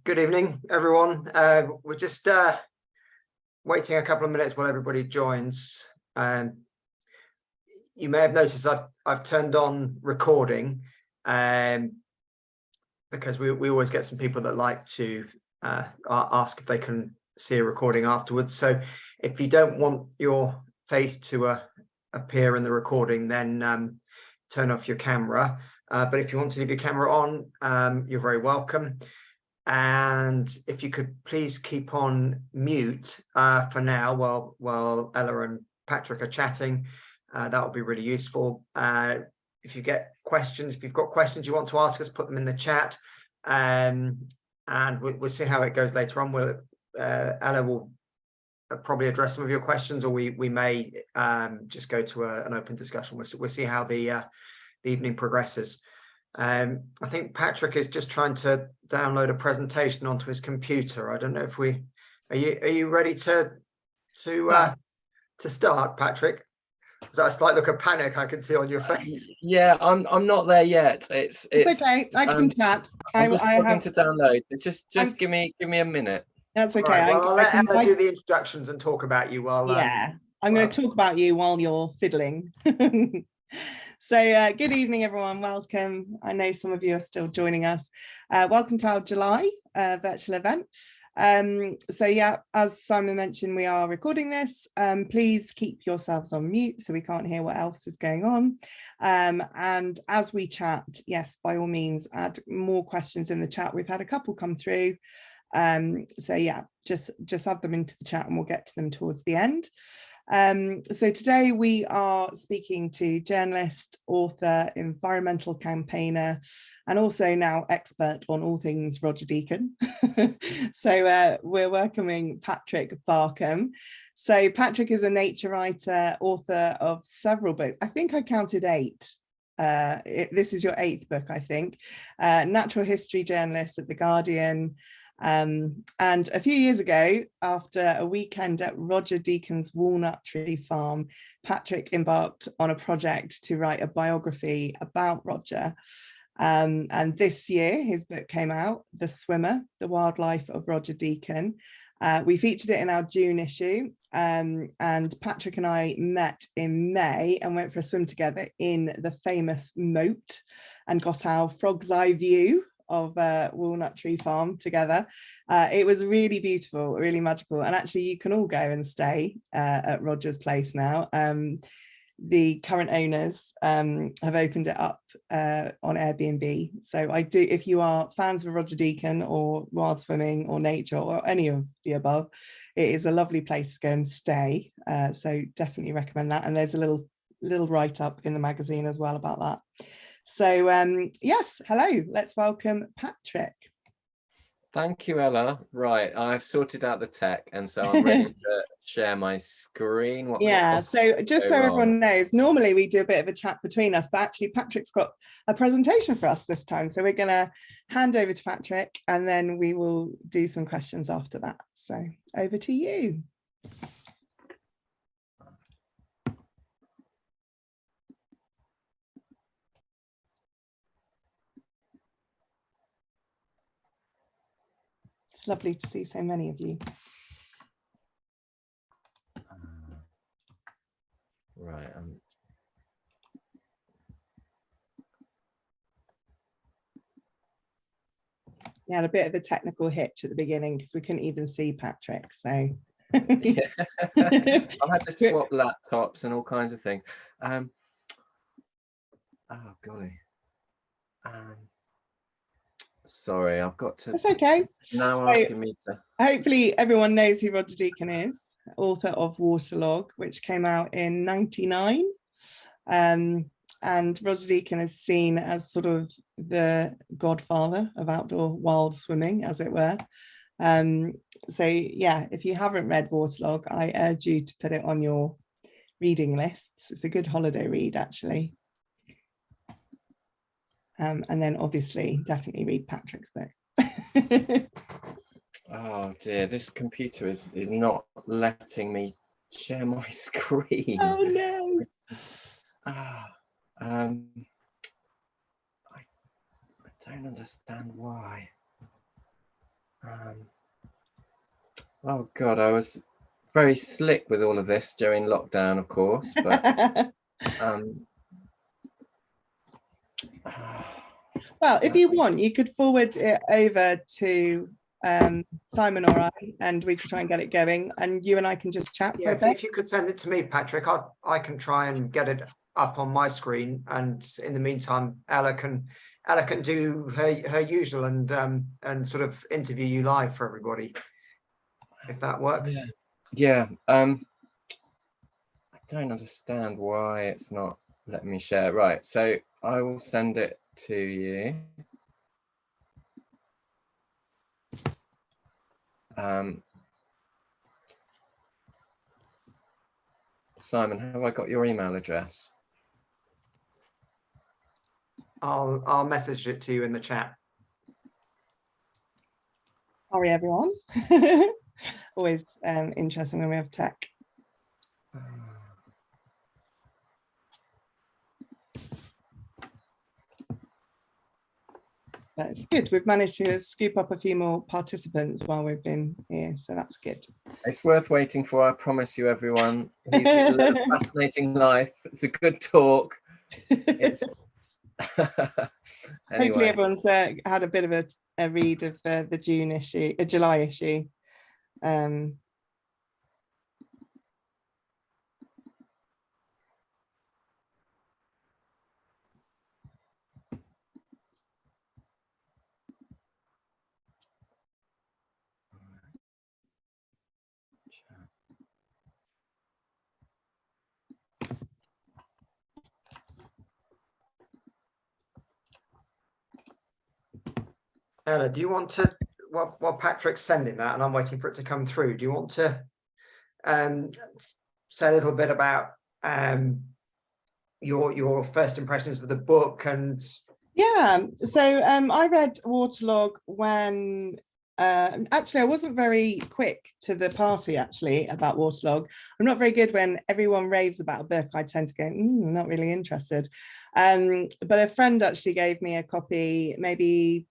Good evening, everyone. We're just waiting a couple of minutes while everybody joins. You may have noticed I've turned on recording because we always get some people that like to ask if they can see a recording afterwards. So if you don't want your face to appear in the recording, then turn off your camera. But if you want to leave your camera on, you're very welcome. And if you could please keep on mute for now while Ella and Patrick are chatting, that would be really useful. If you've got questions you want to ask us, put them in the chat, and we'll see how it goes later on. Ella will probably address some of your questions, or we may just go to an open discussion. We'll see how the evening progresses. I think Patrick is just trying to download a presentation onto his computer. I don't know if are you ready to start, Patrick? Is that a slight look of panic I can see on your face? Yeah, I'm not there yet. It's okay. I can chat. I'm just looking to download. Just give me a minute. That's okay. Right, well, I'll let Ella do the introductions and talk about you while. Yeah, I'm going to talk about you while you're fiddling. So good evening, everyone. Welcome. I know some of you are still joining us. Welcome to our July virtual event. So yeah, as Simon mentioned, we are recording this. Please keep yourselves on mute so we can't hear what else is going on. And as we chat, yes, by all means, add more questions in the chat. We've had a couple come through. So yeah, just add them into the chat and we'll get to them towards the end. So today we are speaking to journalist, author, environmental campaigner, and also now expert on all things Roger Deakin. So we're welcoming Patrick Barkham. So Patrick is a nature writer, author of several books. I think I counted 8. This is your 8th book, I think. Natural history journalist at The Guardian. And a few years ago, after a weekend at Roger Deakin's Walnut Tree Farm, Patrick embarked on a project to write a biography about Roger. And this year, his book came out, The Swimmer, The Wildlife of Roger Deakin. We featured it in our June issue, and Patrick and I met in May and went for a swim together in the famous moat and got our frog's eye view of Walnut Tree Farm together. It was really beautiful, really magical, and actually you can all go and stay at Roger's place now. The current owners have opened it up on Airbnb, so I do, if you are fans of Roger Deakin or wild swimming or nature or any of the above, it is a lovely place to go and stay, so definitely recommend that. And there's a little write-up in the magazine as well about that. So yes, hello, let's welcome Patrick. Thank you, Ella. Right, I've sorted out the tech, and so I'm ready to share my screen. Yeah, so just so everyone knows, normally we do a bit of a chat between us, but actually Patrick's got a presentation for us this time. So we're going to hand over to Patrick and then we will do some questions after that. So over to you. It's lovely to see so many of you. Right. We had a bit of a technical hitch at the beginning because we couldn't even see Patrick. So yeah. I had to swap laptops and all kinds of things. Oh golly. Sorry, I've got to. It's okay. Now so, asking me to. Hopefully everyone knows who Roger Deakin is, author of Waterlog, which came out in '99. And Roger Deakin is seen as sort of the godfather of outdoor wild swimming, as it were. So yeah, if you haven't read Waterlog, I urge you to put it on your reading lists. It's a good holiday read, actually. And then obviously definitely read Patrick's book. Oh dear, this computer is not letting me share my screen. Oh no. I don't understand why. Oh God, I was very slick with all of this during lockdown, of course, but well, if you want, you could forward it over to Simon or I, and we could try and get it going, and you and I can just chat for a bit. If you could send it to me, Patrick, I can try and get it up on my screen, and in the meantime, Ella can do her usual and sort of interview you live for everybody, if that works. Yeah. I don't understand why it's not letting me share. Right, so I will send it to you. Simon, have I got your email address? I'll message it to you in the chat. Sorry, everyone. Always interesting when we have tech. That's good. We've managed to scoop up a few more participants while we've been here, so that's good. It's worth waiting for, I promise you, everyone. He's led a fascinating life. It's a good talk. It's anyway. Hopefully everyone's had a bit of a read of the July issue. Ella, do you want to, while Patrick's sending that and I'm waiting for it to come through, do you want to say a little bit about your first impressions of the book? And yeah, so I read Waterlog when actually I wasn't very quick to the party actually about Waterlog. I'm not very good when everyone raves about a book. I tend to go, not really interested. But a friend actually gave me a copy maybe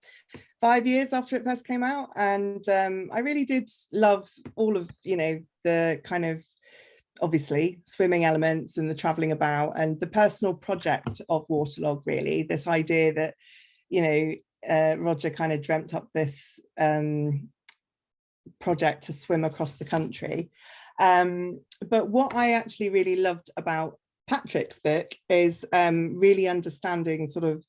5 years after it first came out, and I really did love all of the kind of obviously swimming elements and the traveling about and the personal project of Waterlog. Really, this idea that Roger kind of dreamt up this project to swim across the country. But what I actually really loved about Patrick's book is really understanding sort of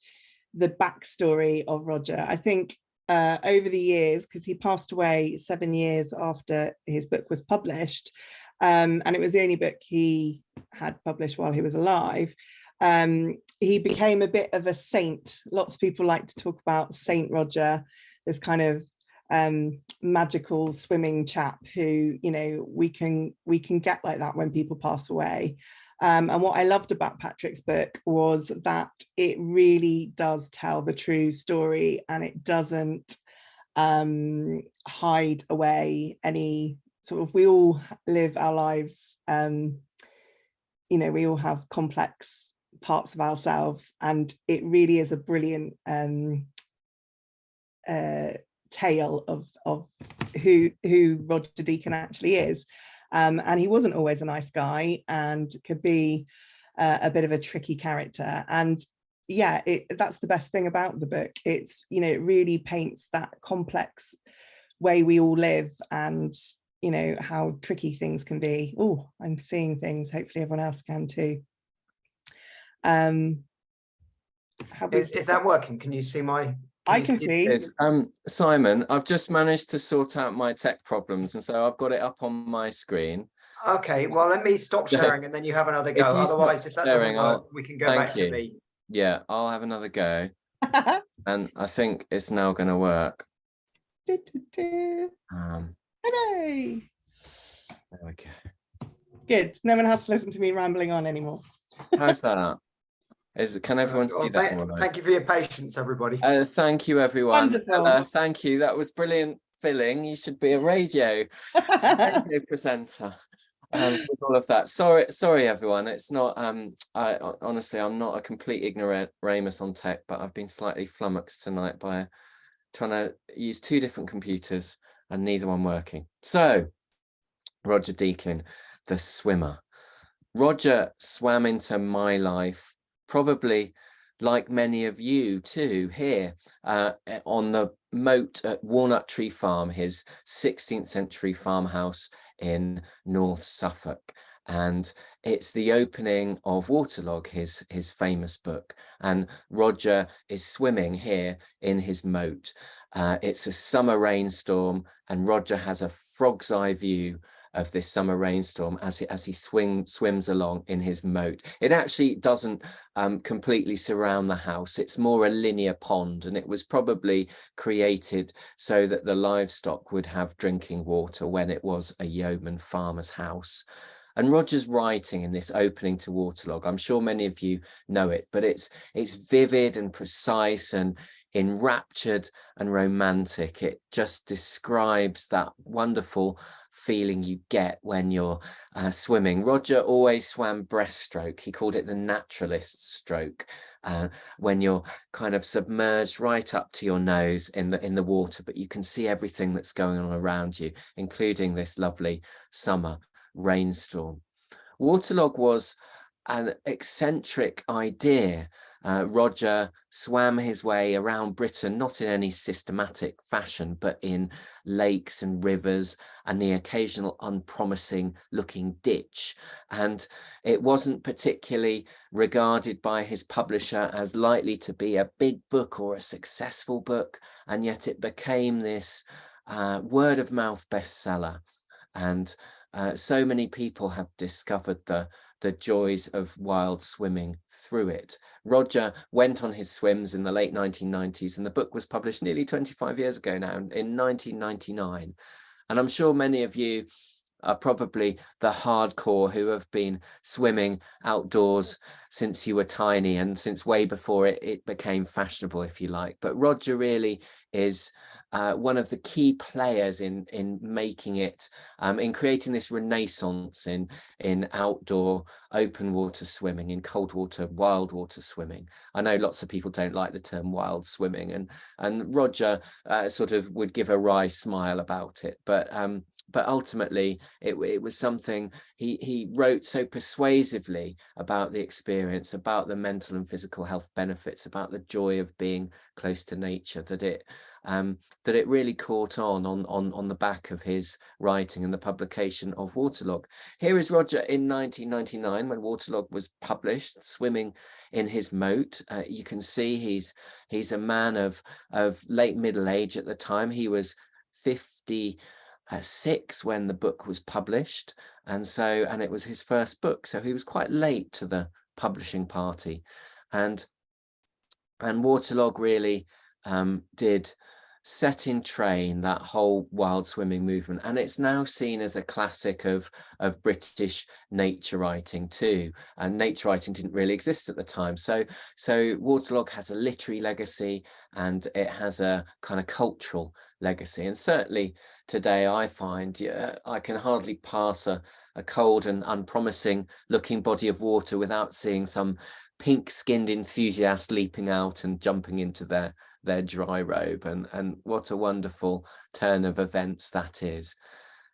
the backstory of Roger. I think over the years, because he passed away 7 years after his book was published, and it was the only book he had published while he was alive, he became a bit of a saint. Lots of people like to talk about Saint Roger, this kind of magical swimming chap who we can get like that when people pass away. And what I loved about Patrick's book was that it really does tell the true story, and it doesn't hide away any sort of, we all live our lives, we all have complex parts of ourselves, and it really is a brilliant tale of who Roger Deakin actually is. And he wasn't always a nice guy and could be a bit of a tricky character. And yeah, that's the best thing about the book. It's, it really paints that complex way we all live, and how tricky things can be. Oh, I'm seeing things. Hopefully everyone else can too. is that working? Can you see my? I can see. Simon, I've just managed to sort out my tech problems, and so I've got it up on my screen. Okay, well, let me stop sharing and then you have another go. Otherwise, if that doesn't work, we can go back to me. Yeah, I'll have another go. And I think it's now going to work. Hooray! There we go. Good. No one has to listen to me rambling on anymore. How's that? Can everyone see that? Thank you for your patience, everybody. Thank you, everyone. Wonderful. Thank you. That was brilliant filling. You should be a radio presenter with all of that. Sorry, everyone. It's not. Honestly, I'm not a complete ignoramus on tech, but I've been slightly flummoxed tonight by trying to use 2 different computers and neither one working. So Roger Deakin, the swimmer. Roger swam into my life, probably like many of you too, here on the moat at Walnut Tree Farm, his 16th century farmhouse in North Suffolk. And it's the opening of Waterlog, his famous book. And Roger is swimming here in his moat. It's a summer rainstorm, and Roger has a frog's eye view of this summer rainstorm as he swims along in his moat. It actually doesn't completely surround the house. It's more a linear pond, and it was probably created so that the livestock would have drinking water when it was a yeoman farmer's house. And Roger's writing in this opening to Waterlog, I'm sure many of you know it, but it's vivid and precise and enraptured and romantic. It just describes that wonderful feeling you get when you're swimming. Roger always swam breaststroke. He called it the naturalist stroke, when you're kind of submerged right up to your nose in the water, but you can see everything that's going on around you, including this lovely summer rainstorm. Waterlog was an eccentric idea. Roger swam his way around Britain, not in any systematic fashion, but in lakes and rivers and the occasional unpromising looking ditch. And it wasn't particularly regarded by his publisher as likely to be a big book or a successful book. And yet it became this word of mouth bestseller. And so many people have discovered the joys of wild swimming through it. Roger went on his swims in the late 1990s, and the book was published nearly 25 years ago now, in 1999. And I'm sure many of you are probably the hardcore who have been swimming outdoors since you were tiny and since way before it became fashionable, if you like. But Roger really is one of the key players in making it, in creating this renaissance in outdoor open water swimming, in cold water, wild water swimming. I know lots of people don't like the term wild swimming, and Roger sort of would give a wry smile about it, but ultimately it was something he wrote so persuasively about the experience, about the mental and physical health benefits, about the joy of being close to nature, that it really caught on the back of his writing and the publication of Waterlog. Here is Roger in 1999 when Waterlog was published, swimming in his moat. You can see he's a man of late middle age at the time. He was 56 when the book was published, and it was his first book, so he was quite late to the publishing party, and Waterlog really did set in train that whole wild swimming movement, and it's now seen as a classic of British nature writing too. And nature writing didn't really exist at the time, so Waterlog has a literary legacy and it has a kind of cultural legacy. And certainly today I find I can hardly pass a cold and unpromising looking body of water without seeing some pink-skinned enthusiast leaping out and jumping into their dry robe, and what a wonderful turn of events that is.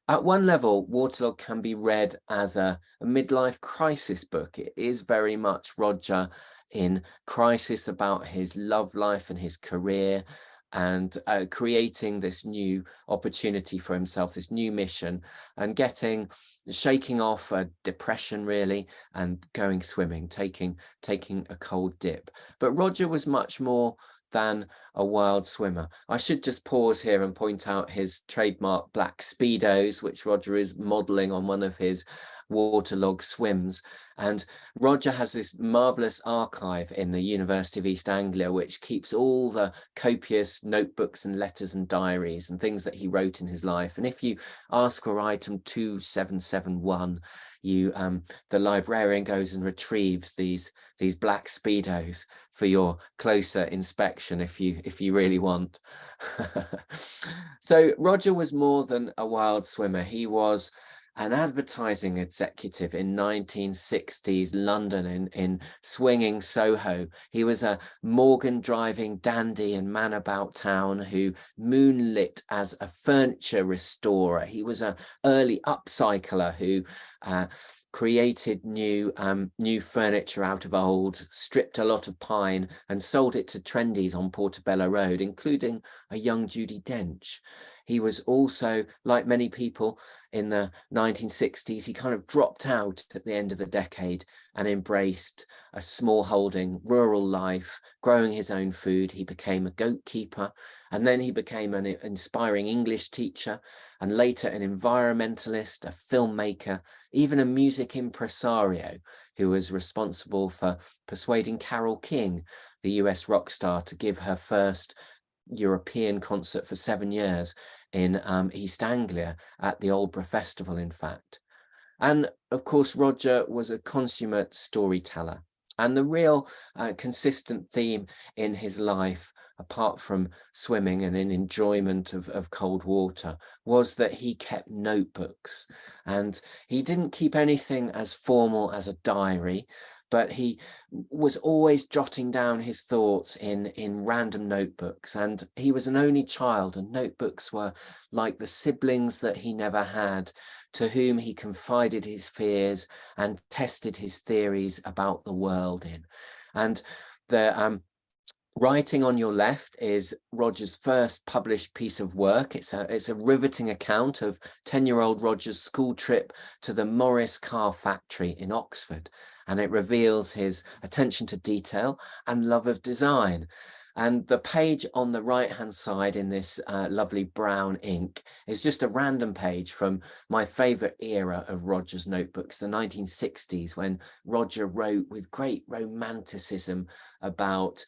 At one level, Waterlog can be read as a midlife crisis book. It is very much Roger in crisis about his love life and his career, and creating this new opportunity for himself, this new mission, and shaking off a depression really, and going swimming, taking a cold dip. But Roger was much more than a wild swimmer. I should just pause here and point out his trademark black Speedos, which Roger is modeling on one of his Waterlog swims. And Roger has this marvelous archive in the University of East Anglia, which keeps all the copious notebooks and letters and diaries and things that he wrote in his life. And if you ask for item 2771, the librarian goes and retrieves these black Speedos for your closer inspection if you really want. So Roger was more than a wild swimmer. He was an advertising executive in 1960s London in swinging Soho. He was a Morgan driving dandy and man about town who moonlit as a furniture restorer. He was an early upcycler who created new furniture out of old, stripped a lot of pine and sold it to trendies on Portobello Road, including a young Judi Dench. He was also, like many people in the 1960s, he kind of dropped out at the end of the decade and embraced a small holding, rural life, growing his own food. He became a goat keeper, and then he became an inspiring English teacher, and later an environmentalist, a filmmaker, even a music impresario who was responsible for persuading Carole King, the US rock star, to give her first European concert for 7 years in East Anglia at the Aldborough Festival, in fact. And of course, Roger was a consummate storyteller. And the real consistent theme in his life, apart from swimming and in enjoyment of cold water, was that he kept notebooks. And he didn't keep anything as formal as a diary, but he was always jotting down his thoughts in random notebooks. And he was an only child, and notebooks were like the siblings that he never had, to whom he confided his fears and tested his theories about the world in. And the writing on your left is Roger's first published piece of work. It's a riveting account of 10-year-old Roger's school trip to the Morris car factory in Oxford, and it reveals his attention to detail and love of design. And the page on the right-hand side in this lovely brown ink is just a random page from my favorite era of Roger's notebooks, the 1960s, when Roger wrote with great romanticism about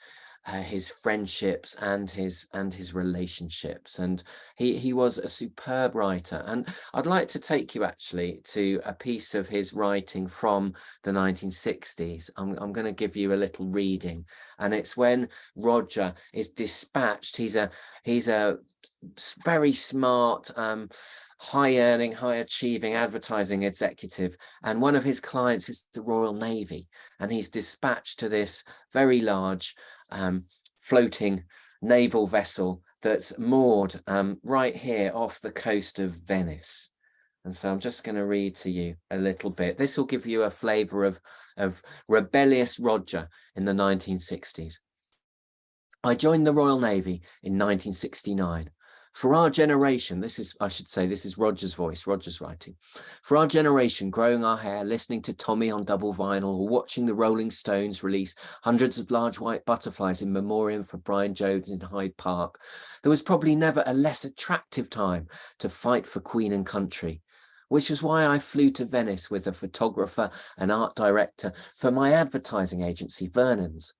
his friendships and his relationships. And he was a superb writer. And I'd like to take you actually to a piece of his writing from the 1960s. I'm going to give you a little reading, and it's when Roger is dispatched. He's a very smart, high earning, high achieving advertising executive, and one of his clients is the Royal Navy, and he's dispatched to this very large floating naval vessel that's moored right here off the coast of Venice. And so I'm just going to read to you a little bit. This will give you a flavour of rebellious Roger in the 1960s. I joined the Royal Navy in 1969. For our generation, this is Roger's voice, Roger's writing. For our generation, growing our hair, listening to Tommy on double vinyl, or watching the Rolling Stones release hundreds of large white butterflies in memoriam for Brian Jones in Hyde Park, there was probably never a less attractive time to fight for Queen and country, which is why I flew to Venice with a photographer and art director for my advertising agency, Vernon's.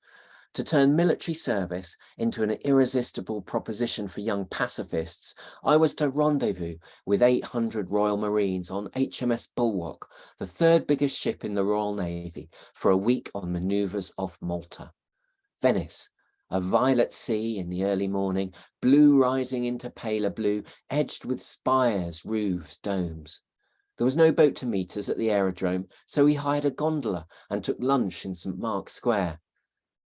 To turn military service into an irresistible proposition for young pacifists, I was to rendezvous with 800 Royal Marines on HMS Bulwark, the third biggest ship in the Royal Navy, for a week on manoeuvres off Malta. Venice, a violet sea in the early morning, blue rising into paler blue, edged with spires, roofs, domes. There was no boat to meet us at the aerodrome, so we hired a gondola and took lunch in St. Mark's Square.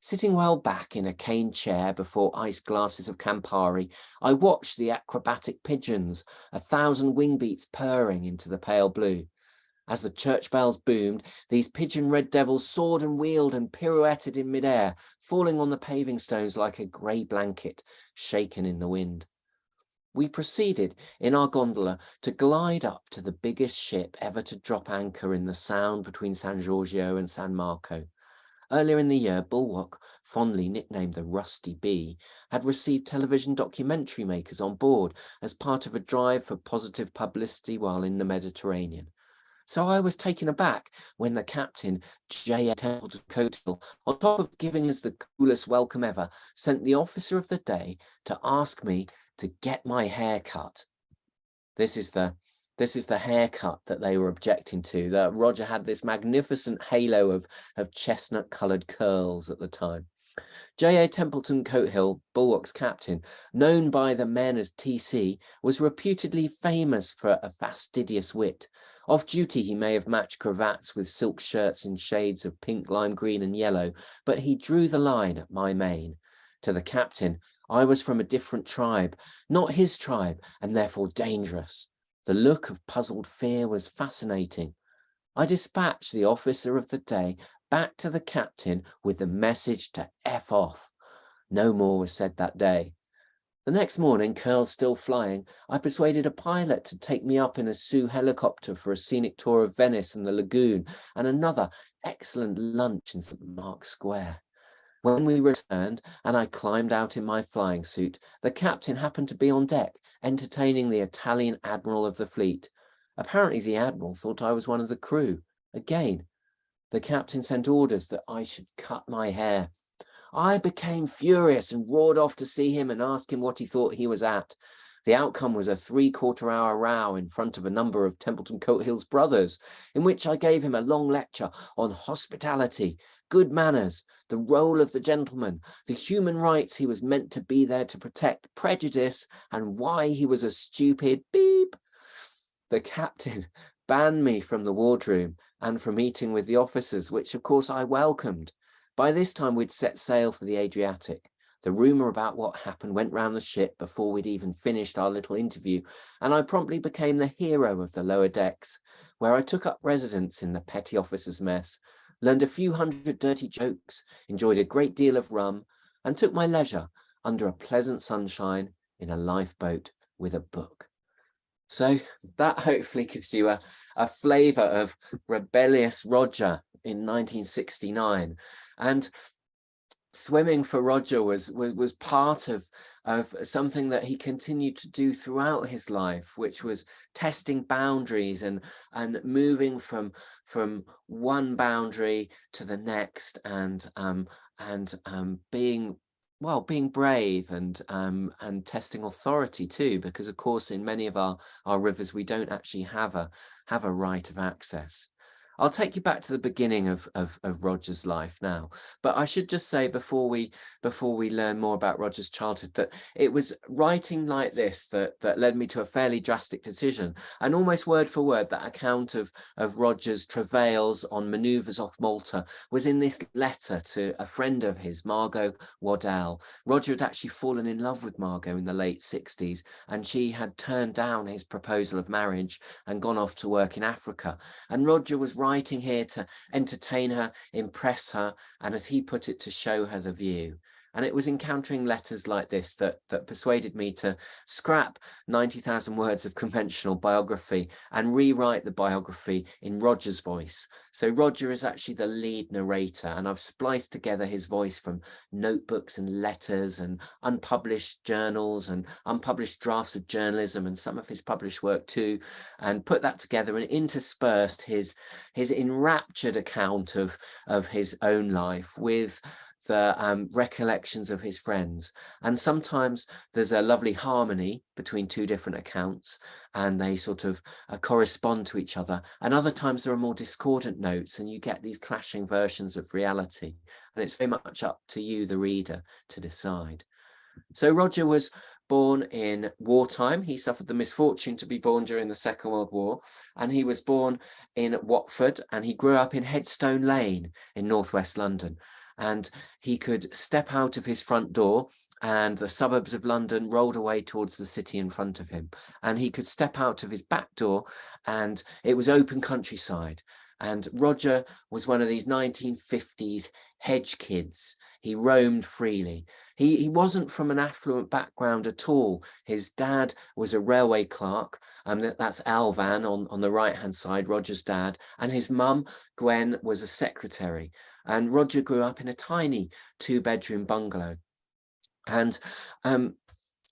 Sitting well back in a cane chair before iced glasses of Campari, I watched the acrobatic pigeons, 1,000 wing beats purring into the pale blue. As the church bells boomed, these pigeon red devils soared and wheeled and pirouetted in midair, falling on the paving stones like a grey blanket shaken in the wind. We proceeded in our gondola to glide up to the biggest ship ever to drop anchor in the Sound between San Giorgio and San Marco. Earlier in the year, Bulwark, fondly nicknamed the Rusty Bee, had received television documentary makers on board as part of a drive for positive publicity while in the Mediterranean. So I was taken aback when the captain, J.A. Templeton Coatsville, on top of giving us the coolest welcome ever, sent the officer of the day to ask me to get my hair cut. This is the haircut that they were objecting to. That Roger had this magnificent halo of chestnut coloured curls at the time. J.A. Templeton Coathill, Bulwark's captain, known by the men as TC, was reputedly famous for a fastidious wit. Off duty, he may have matched cravats with silk shirts in shades of pink, lime green and yellow, but he drew the line at my main. To the captain, I was from a different tribe, not his tribe, and therefore dangerous. The look of puzzled fear was fascinating. I dispatched the officer of the day back to the captain with the message to F off. No more was said that day. The next morning, curls still flying, I persuaded a pilot to take me up in a Sioux helicopter for a scenic tour of Venice and the lagoon, and another excellent lunch in St. Mark's Square. When we returned and I climbed out in my flying suit, the captain happened to be on deck, entertaining the Italian admiral of the fleet. Apparently the admiral thought I was one of the crew. Again, the captain sent orders that I should cut my hair. I became furious and roared off to see him and ask him what he thought he was at. The outcome was a 3/4-hour row in front of a number of Templeton Coathill's brothers, in which I gave him a long lecture on hospitality, good manners, the role of the gentleman, the human rights he was meant to be there to protect, prejudice, and why he was a stupid beep. The captain banned me from the wardroom and from eating with the officers, which of course I welcomed. By this time we'd set sail for the Adriatic. The rumour about what happened went round the ship before we'd even finished our little interview, and I promptly became the hero of the lower decks, where I took up residence in the petty officers' mess, learned a few hundred dirty jokes, enjoyed a great deal of rum, and took my leisure under a pleasant sunshine in a lifeboat with a book. So that hopefully gives you a flavour of rebellious Roger in 1969. And swimming for Roger was part of something that he continued to do throughout his life, which was testing boundaries and moving from one boundary to the next, and being brave and testing authority too, because of course in many of our rivers we don't actually have a right of access. I'll take you back to the beginning of Roger's life now, but I should just say before we learn more about Roger's childhood that it was writing like this that led me to a fairly drastic decision, and almost word for word that account of Roger's travails on manoeuvres off Malta was in this letter to a friend of his, Margot Waddell. Roger had actually fallen in love with Margot in the late 60s, and she had turned down his proposal of marriage and gone off to work in Africa, and Roger was writing here to entertain her, impress her, and as he put it, to show her the view. And it was encountering letters like this that persuaded me to scrap 90,000 words of conventional biography and rewrite the biography in Roger's voice. So Roger is actually the lead narrator, and I've spliced together his voice from notebooks and letters and unpublished journals and unpublished drafts of journalism and some of his published work too, and put that together and interspersed his enraptured account of his own life with the recollections of his friends. And sometimes there's a lovely harmony between two different accounts and they sort of correspond to each other, and other times there are more discordant notes and you get these clashing versions of reality, and it's very much up to you, the reader, to decide. So Roger was born in wartime. He suffered the misfortune to be born during the Second World War, and he was born in Watford, and he grew up in Headstone Lane in northwest London. And he could step out of his front door and the suburbs of London rolled away towards the city in front of him. And he could step out of his back door and it was open countryside. And Roger was one of these 1950s hedge kids. He roamed freely. He wasn't from an affluent background at all. His dad was a railway clerk, and that's Alvan on the right-hand side, Roger's dad, and his mum, Gwen, was a secretary. And Roger grew up in a tiny 2-bedroom bungalow. And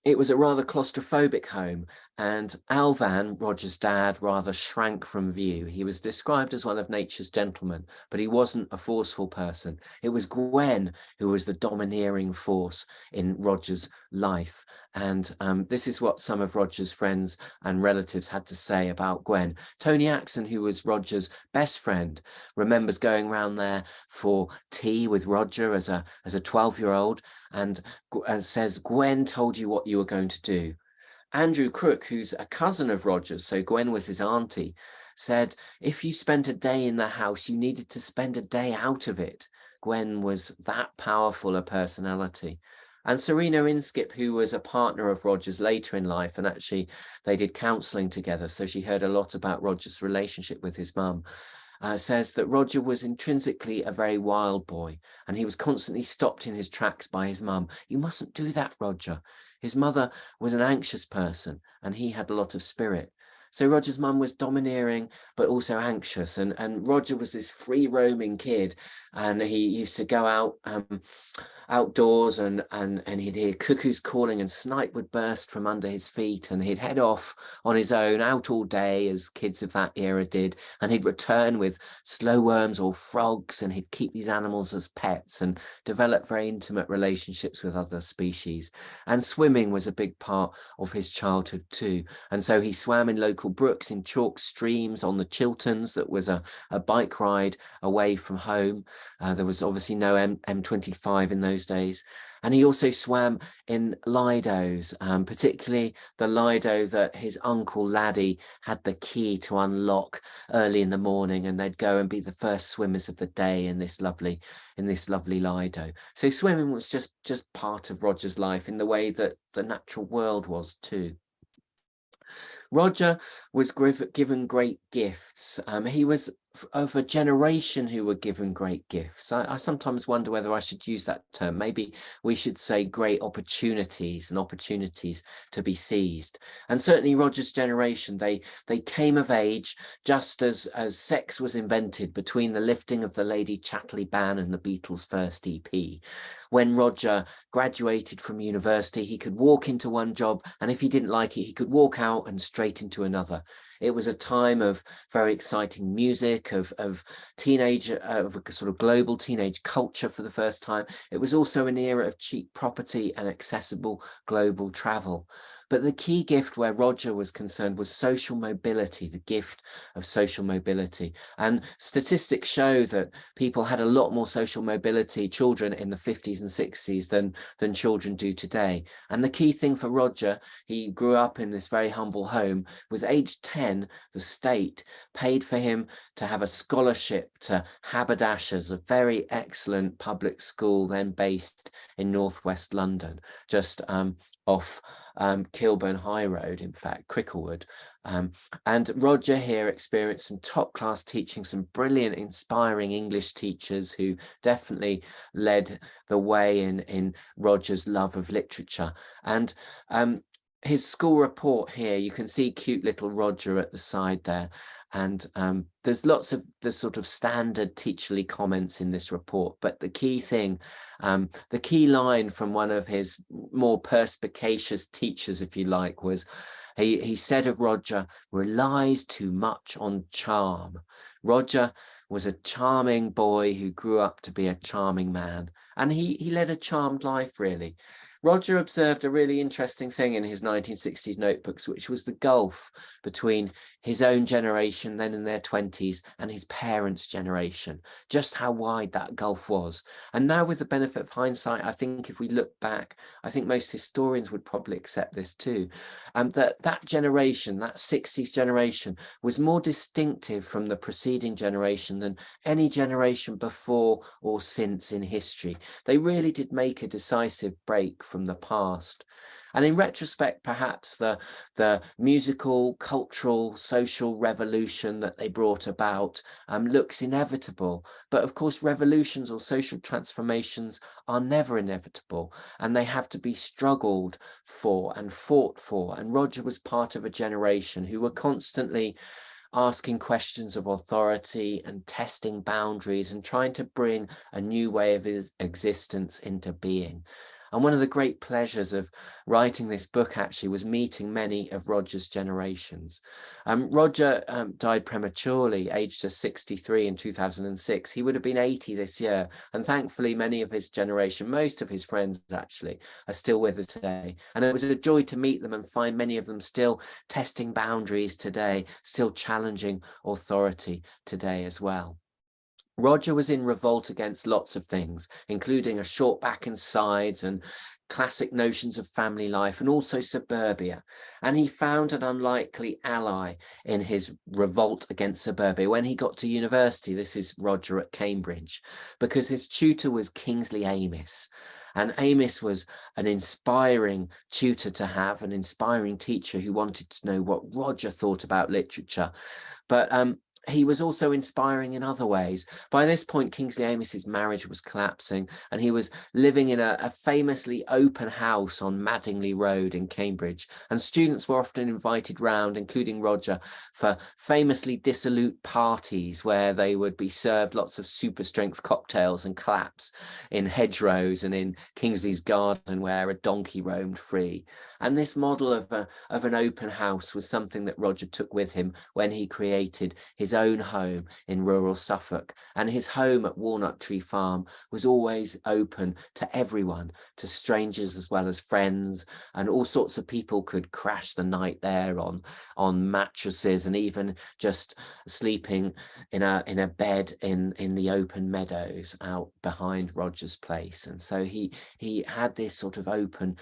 it was a rather claustrophobic home, and Alvan, Roger's dad, rather shrank from view. He was described as one of nature's gentlemen, but he wasn't a forceful person. It was Gwen who was the domineering force in Roger's life. And this is what some of Roger's friends and relatives had to say about Gwen. Tony Axon, who was Roger's best friend, remembers going round there for tea with Roger as a 12-year-old, and says, Gwen told you what you were going to do. Andrew Crook, who's a cousin of Roger's, so Gwen was his auntie, said, if you spent a day in the house, you needed to spend a day out of it. Gwen was that powerful a personality. And Serena Inskip, who was a partner of Roger's later in life, and actually they did counselling together, so she heard a lot about Roger's relationship with his mum, says that Roger was intrinsically a very wild boy, and he was constantly stopped in his tracks by his mum. You mustn't do that, Roger. His mother was an anxious person, and he had a lot of spirit. So Roger's mum was domineering, but also anxious. And Roger was this free roaming kid, and he used to go out outdoors and he'd hear cuckoos calling and snipe would burst from under his feet, and he'd head off on his own out all day, as kids of that era did, and he'd return with slow worms or frogs, and he'd keep these animals as pets and develop very intimate relationships with other species. And swimming was a big part of his childhood too, and so he swam in local brooks, in chalk streams on the Chilterns. That was a bike ride away from home. There was obviously no M25 in those days. And he also swam in lidos, particularly the lido that his uncle Laddie had the key to unlock early in the morning, and they'd go and be the first swimmers of the day in this lovely lido. So swimming was just part of Roger's life, in the way that the natural world was too. Roger was given great gifts. He was of a generation who were given great gifts. I sometimes wonder whether I should use that term. Maybe we should say great opportunities, and opportunities to be seized. And certainly Roger's generation, they came of age just as sex was invented between the lifting of the Lady Chatterley ban and the Beatles' first EP. When Roger graduated from university, he could walk into one job, and if he didn't like it, he could walk out and straight into another. It was a time of very exciting music, of teenage, of a sort of global teenage culture for the first time. It was also an era of cheap property and accessible global travel. But the key gift where Roger was concerned was social mobility, the gift of social mobility. And statistics show that people had a lot more social mobility, children in the 50s and 60s, than children do today. And the key thing for Roger, he grew up in this very humble home, was age 10, the state paid for him to have a scholarship to Haberdashers, a very excellent public school then based in northwest London, just off Kilburn High Road, in fact, Cricklewood. And Roger here experienced some top-class teaching, some brilliant, inspiring English teachers who definitely led the way in Roger's love of literature. And his school report here, you can see cute little Roger at the side there. And there's lots of the sort of standard teacherly comments in this report. But the key thing, the key line from one of his more perspicacious teachers, if you like, was he said of Roger, relies too much on charm. Roger was a charming boy who grew up to be a charming man. And he led a charmed life, really. Roger observed a really interesting thing in his 1960s notebooks, which was the gulf between his own generation, then in their 20s, and his parents' generation, just how wide that gulf was. And now, with the benefit of hindsight, I think if we look back, I think most historians would probably accept this too, that generation, that 60s generation, was more distinctive from the preceding generation than any generation before or since in history. They really did make a decisive break from the past. And in retrospect, perhaps the musical, cultural, social revolution that they brought about looks inevitable. But of course, revolutions or social transformations are never inevitable, and they have to be struggled for and fought for. And Roger was part of a generation who were constantly asking questions of authority and testing boundaries and trying to bring a new way of existence into being. And one of the great pleasures of writing this book actually was meeting many of Roger's generations. Roger died prematurely, aged 63 in 2006. He would have been 80 this year. And thankfully, many of his generation, most of his friends actually, are still with us today. And it was a joy to meet them and find many of them still testing boundaries today, still challenging authority today as well. Roger was in revolt against lots of things, including a short back and sides and classic notions of family life, and also suburbia. And he found an unlikely ally in his revolt against suburbia when he got to university. This is Roger at Cambridge, because his tutor was Kingsley Amis. And Amis was an inspiring tutor to have, an inspiring teacher who wanted to know what Roger thought about literature. But he was also inspiring in other ways. By this point, Kingsley Amis's marriage was collapsing, and he was living in a famously open house on Madingley Road in Cambridge. And students were often invited round, including Roger, for famously dissolute parties where they would be served lots of super strength cocktails and claps in hedgerows and in Kingsley's garden where a donkey roamed free. And this model of an open house was something that Roger took with him when he created his own home in rural Suffolk. And his home at Walnut Tree Farm was always open to everyone, to strangers as well as friends, and all sorts of people could crash the night there on mattresses, and even just sleeping in a bed in the open meadows out behind Roger's place. And so he had this sort of open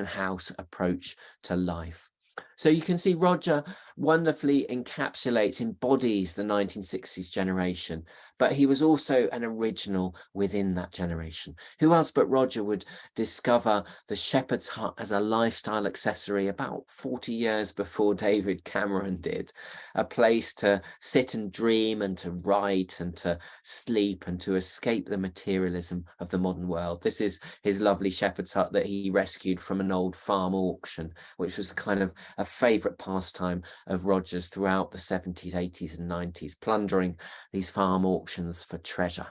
house approach to life. So you can see Roger wonderfully embodies the 1960s generation, but he was also an original within that generation. Who else but Roger would discover the shepherd's hut as a lifestyle accessory about 40 years before David Cameron did? A place to sit and dream and to write and to sleep and to escape the materialism of the modern world. This is his lovely shepherd's hut that he rescued from an old farm auction, which was kind of a favourite pastime of Roger's throughout the 70s, 80s and 90s, plundering these farm auctions for treasure.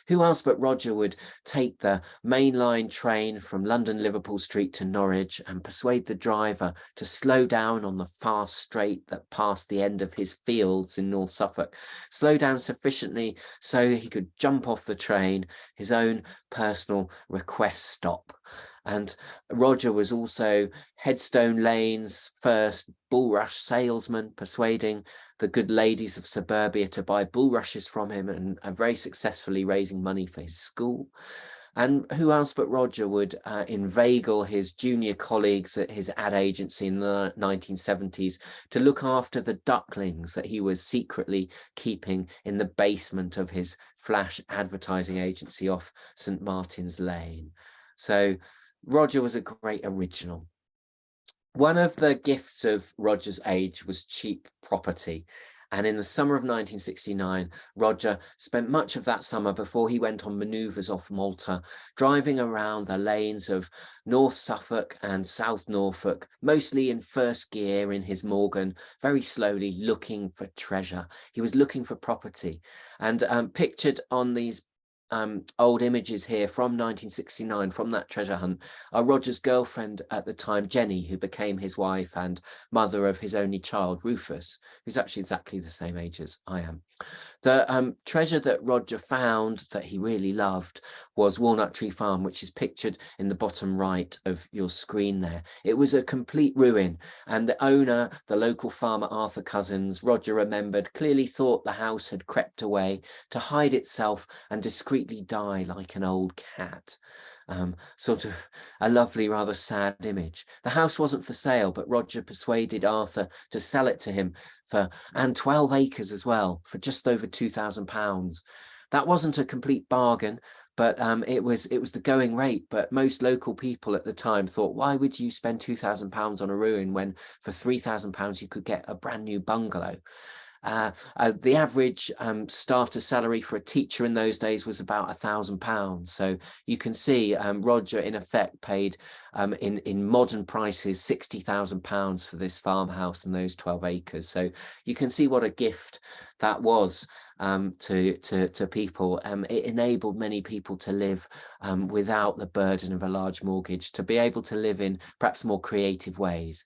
Who else but Roger would take the mainline train from London Liverpool Street to Norwich and persuade the driver to slow down on the fast straight that passed the end of his fields in North Suffolk, slow down sufficiently so he could jump off the train, his own personal request stop. And Roger was also Headstone Lane's first bulrush salesman, persuading the good ladies of suburbia to buy bulrushes from him, and very successfully raising money for his school. And who else but Roger would inveigle his junior colleagues at his ad agency in the 1970s to look after the ducklings that he was secretly keeping in the basement of his flash advertising agency off St. Martin's Lane. So Roger was a great original. One of the gifts of Roger's age was cheap property. And in the summer of 1969, Roger spent much of that summer before he went on manoeuvres off Malta, driving around the lanes of North Suffolk and South Norfolk, mostly in first gear in his Morgan, very slowly looking for treasure. He was looking for property. And pictured on these old images here from 1969, from that treasure hunt, are Roger's girlfriend at the time, Jenny, who became his wife and mother of his only child, Rufus, who's actually exactly the same age as I am. The treasure that Roger found that he really loved was Walnut Tree Farm, which is pictured in the bottom right of your screen there. It was a complete ruin, and the owner, the local farmer Arthur Cousins, Roger remembered, clearly thought the house had crept away to hide itself and discreetly die like an old cat. Sort of a lovely, rather sad image. The house wasn't for sale, but Roger persuaded Arthur to sell it to him and 12 acres as well, for just over £2,000. That wasn't a complete bargain, but it was the going rate. But most local people at the time thought, why would you spend £2,000 on a ruin when for £3,000 you could get a brand new bungalow? The average starter salary for a teacher in those days was about £1,000. So you can see Roger in effect paid in modern prices £60,000 for this farmhouse and those 12 acres. So you can see what a gift that was to people. It enabled many people to live without the burden of a large mortgage, to be able to live in perhaps more creative ways.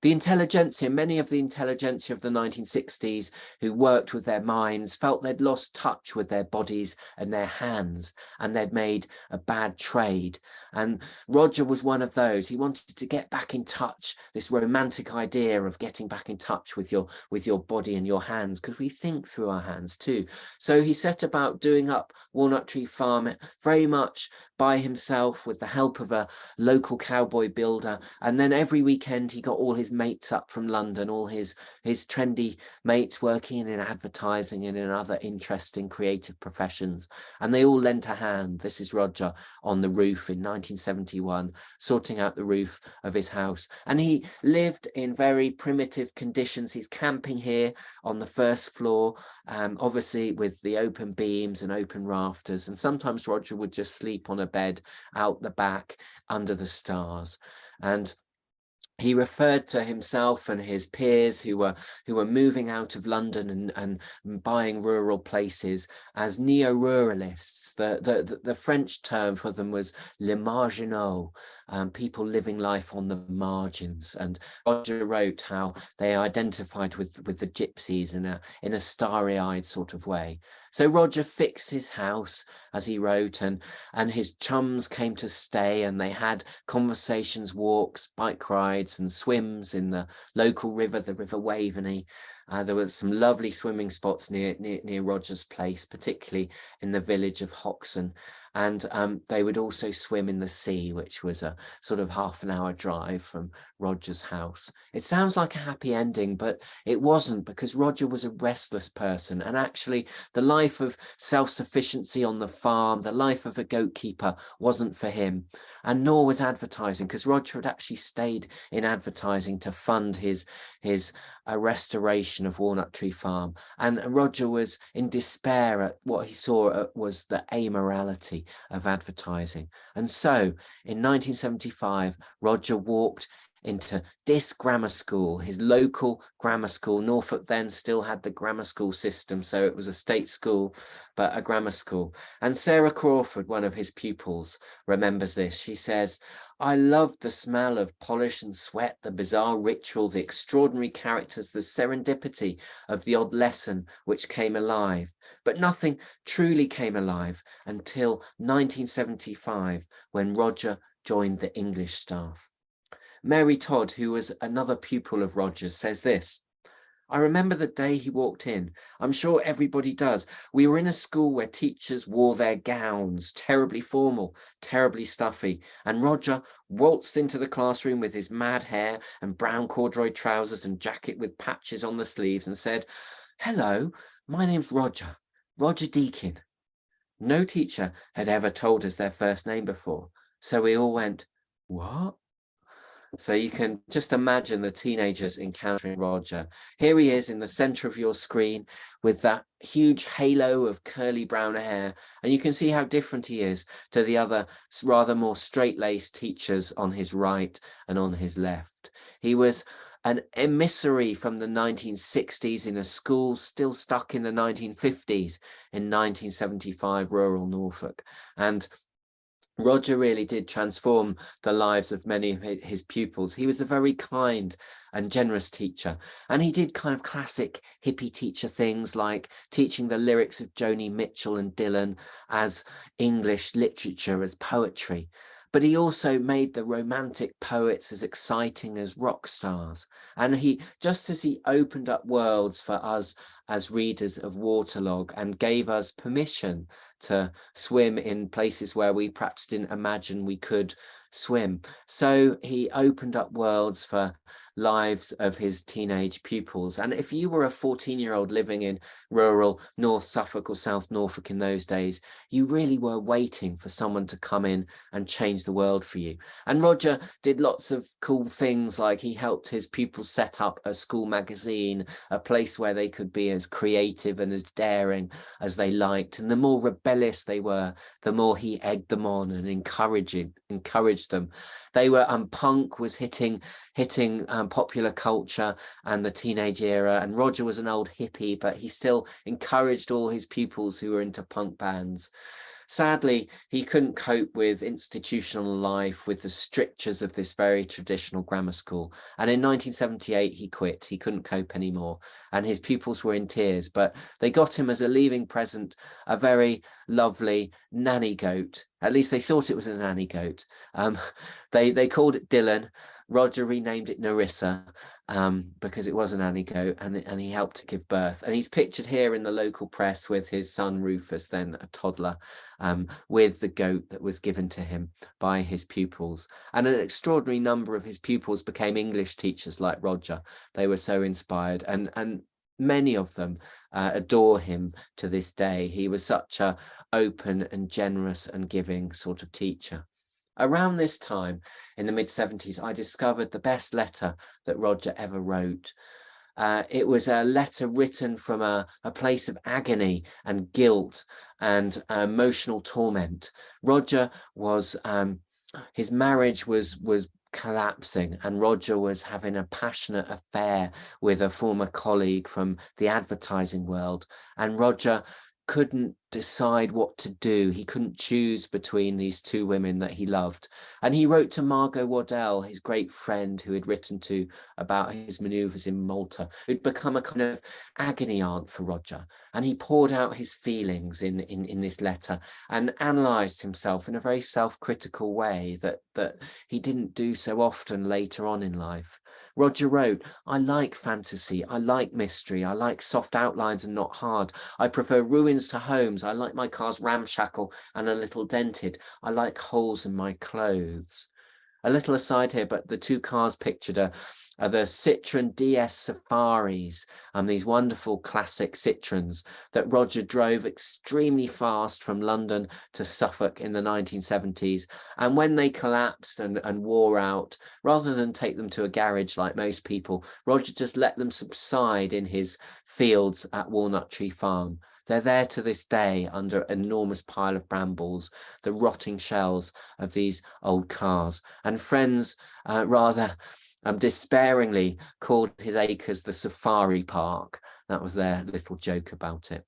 The intelligentsia, many of the intelligentsia of the 1960s who worked with their minds felt they'd lost touch with their bodies and their hands, and they'd made a bad trade. And Roger was one of those. He wanted to get back in touch, this romantic idea of getting back in touch with your body and your hands, because we think through our hands too. So he set about doing up Walnut Tree Farm very much by himself with the help of a local cowboy builder. And then every weekend he got all his mates up from London, all his trendy mates working in advertising and in other interesting creative professions. And they all lent a hand. This is Roger on the roof in 1971, sorting out the roof of his house. And he lived in very primitive conditions. He's camping here on the first floor, obviously with the open beams and open rafters. And sometimes Roger would just sleep on a bed out the back under the stars. And he referred to himself and his peers who were moving out of London and buying rural places as neo-ruralists. The French term for them was les marginaux, people living life on the margins. And Roger wrote how they identified with the gypsies in a starry-eyed sort of way. So Roger fixed his house, as he wrote, and his chums came to stay, and they had conversations, walks, bike rides and swims in the local river, the River Waveney. There were some lovely swimming spots near Roger's place, particularly in the village of Hoxton. And they would also swim in the sea, which was a sort of half-an-hour drive from Roger's house. It sounds like a happy ending, but it wasn't, because Roger was a restless person. And actually, the life of self-sufficiency on the farm, the life of a goat keeper, wasn't for him. And nor was advertising, because Roger had actually stayed in advertising to fund his restoration of Walnut Tree Farm. And Roger was in despair at what he saw was the amorality of advertising. And so in 1975, Roger walked into Dis Grammar School, his local grammar school. Norfolk then still had the grammar school system, so it was a state school, but a grammar school. And Sarah Crawford, one of his pupils, remembers this. She says, "I loved the smell of polish and sweat, the bizarre ritual, the extraordinary characters, the serendipity of the odd lesson which came alive. But nothing truly came alive until 1975, when Roger joined the English staff." Mary Todd, who was another pupil of Roger's, says this: "I remember the day he walked in. I'm sure everybody does. We were in a school where teachers wore their gowns, terribly formal, terribly stuffy. And Roger waltzed into the classroom with his mad hair and brown corduroy trousers and jacket with patches on the sleeves and said, 'Hello, my name's Roger, Roger Deakin.' No teacher had ever told us their first name before. So we all went, 'What?' So you can just imagine the teenagers encountering Roger. Here he is in the center of your screen with that huge halo of curly brown hair. And you can see how different he is to the other rather more straight-laced teachers on his right and on his left. He was an emissary from the 1960s in a school still stuck in the 1950s in 1975 rural Norfolk. And Roger really did transform the lives of many of his pupils. He was a very kind and generous teacher, and he did kind of classic hippie teacher things like teaching the lyrics of Joni Mitchell and Dylan as English literature, as poetry. But he also made the romantic poets as exciting as rock stars. And he, just as he opened up worlds for us as readers of Waterlog and gave us permission to swim in places where we perhaps didn't imagine we could swim. So he opened up worlds for lives of his teenage pupils. And if you were a 14-year-old living in rural North Suffolk or South Norfolk in those days, you really were waiting for someone to come in and change the world for you. And Roger did lots of cool things, like he helped his pupils set up a school magazine, a place where they could be as creative and as daring as they liked. And the more rebellious they were, the more he egged them on and encouraged them. They were punk was hitting popular culture and the teenage era, and Roger was an old hippie, but he still encouraged all his pupils who were into punk bands. Sadly, he couldn't cope with institutional life, with the strictures of this very traditional grammar school. And in 1978, he quit. He couldn't cope anymore. And his pupils were in tears, but they got him as a leaving present, a very lovely nanny goat. At least they thought it was a nanny goat. They called it Dylan. Roger renamed it Narissa because it was a nanny goat, and he helped to give birth. And he's pictured here in the local press with his son Rufus, then a toddler, with the goat that was given to him by his pupils. And an extraordinary number of his pupils became English teachers like Roger. They were so inspired, and many of them adore him to this day. He was such a open and generous and giving sort of teacher. Around this time, in the mid-70s, I discovered the best letter that Roger ever wrote. It was a letter written from a place of agony and guilt and emotional torment. Roger was, his marriage was collapsing, and Roger was having a passionate affair with a former colleague from the advertising world, and Roger couldn't decide what to do. He couldn't choose between these two women that he loved. And he wrote to Margot Waddell, his great friend who he'd written to about his manoeuvres in Malta, who'd become a kind of agony aunt for Roger. And he poured out his feelings in this letter and analysed himself in a very self-critical way that he didn't do so often later on in life. Roger wrote, "I like fantasy, I like mystery, I like soft outlines and not hard. I prefer ruins to homes. I like my cars ramshackle and a little dented. I like holes in my clothes." A little aside here, but the two cars pictured are the Citroen DS Safaris, these wonderful classic Citroens that Roger drove extremely fast from London to Suffolk in the 1970s. And when they collapsed and wore out, rather than take them to a garage like most people, Roger just let them subside in his fields at Walnut Tree Farm. They're there to this day under an enormous pile of brambles, the rotting shells of these old cars. And friends rather despairingly called his acres the Safari Park. That was their little joke about it.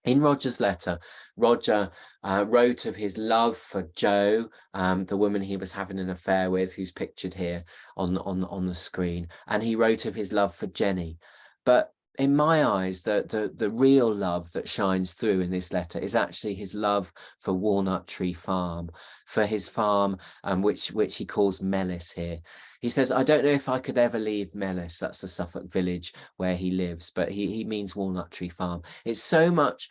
In Roger's letter, Roger wrote of his love for Jo, the woman he was having an affair with, who's pictured here on the screen. And he wrote of his love for Jenny. But in my eyes, the real love that shines through in this letter is actually his love for Walnut Tree Farm, for his farm, which he calls Mellis here. He says, "I don't know if I could ever leave Mellis," that's the Suffolk village where he lives, but he means Walnut Tree Farm. "It's so much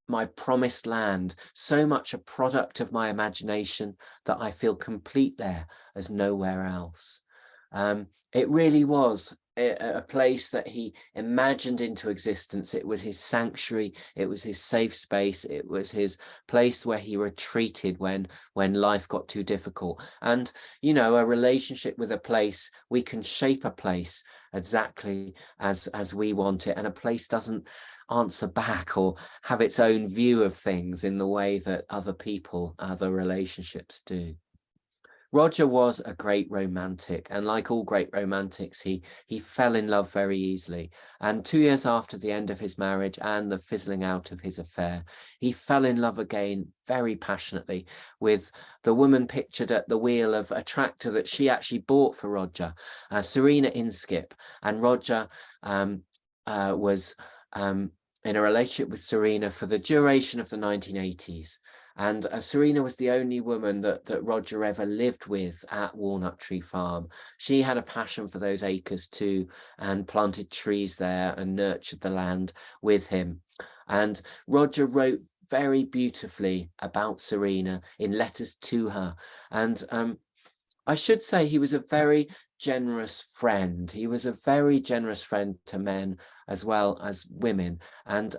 my promised land, so much a product of my imagination that I feel complete there as nowhere else." It really was a place that he imagined into existence. It was his sanctuary, it was his safe space, it was his place where he retreated when life got too difficult. And you know, a relationship with a place, we can shape a place exactly as we want it, and a place doesn't answer back or have its own view of things in the way that other people, other relationships do. Roger was a great romantic, and like all great romantics, he fell in love very easily. And 2 years after the end of his marriage and the fizzling out of his affair, he fell in love again very passionately with the woman pictured at the wheel of a tractor that she actually bought for Roger, Serena Inskip. And Roger was in a relationship with Serena for the duration of the 1980s. And Serena was the only woman that Roger ever lived with at Walnut Tree Farm. She had a passion for those acres too, and planted trees there and nurtured the land with him. And Roger wrote very beautifully about Serena in letters to her. And I should say he was a very generous friend. He was a very generous friend to men as well as women. And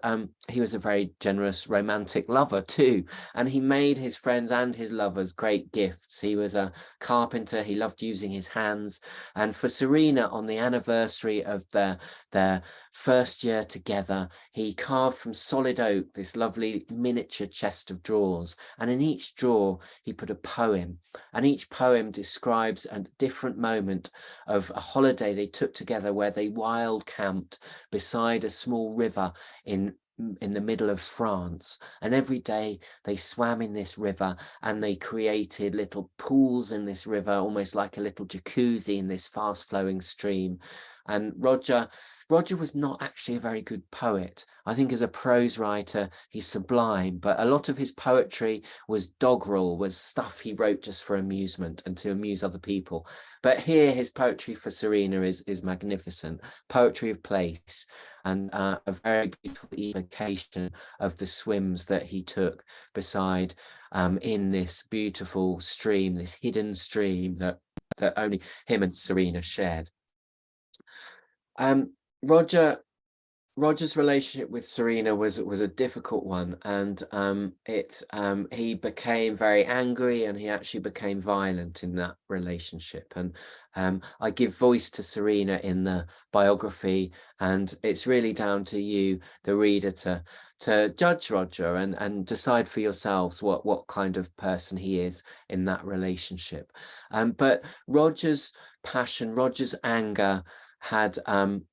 he was a very generous romantic lover too. And he made his friends and his lovers great gifts. He was a carpenter. He loved using his hands. And for Serena, on the anniversary of their first year together, he carved from solid oak this lovely miniature chest of drawers. And in each drawer, he put a poem. And each poem describes a different moment of a holiday they took together where they wild camped beside a small river in the middle of France. And every day they swam in this river and they created little pools in this river, almost like a little jacuzzi in this fast flowing stream. And Roger was not actually a very good poet. I think as a prose writer, he's sublime, but a lot of his poetry was doggerel, was stuff he wrote just for amusement and to amuse other people. But here his poetry for Serena is magnificent, poetry of place, and a very beautiful evocation of the swims that he took beside in this beautiful stream, this hidden stream that only him and Serena shared. Roger's relationship with Serena was a difficult one, and he became very angry, and he actually became violent in that relationship. And I give voice to Serena in the biography, and it's really down to you, the reader, to judge Roger and decide for yourselves what kind of person he is in that relationship. But Roger's passion, Roger's anger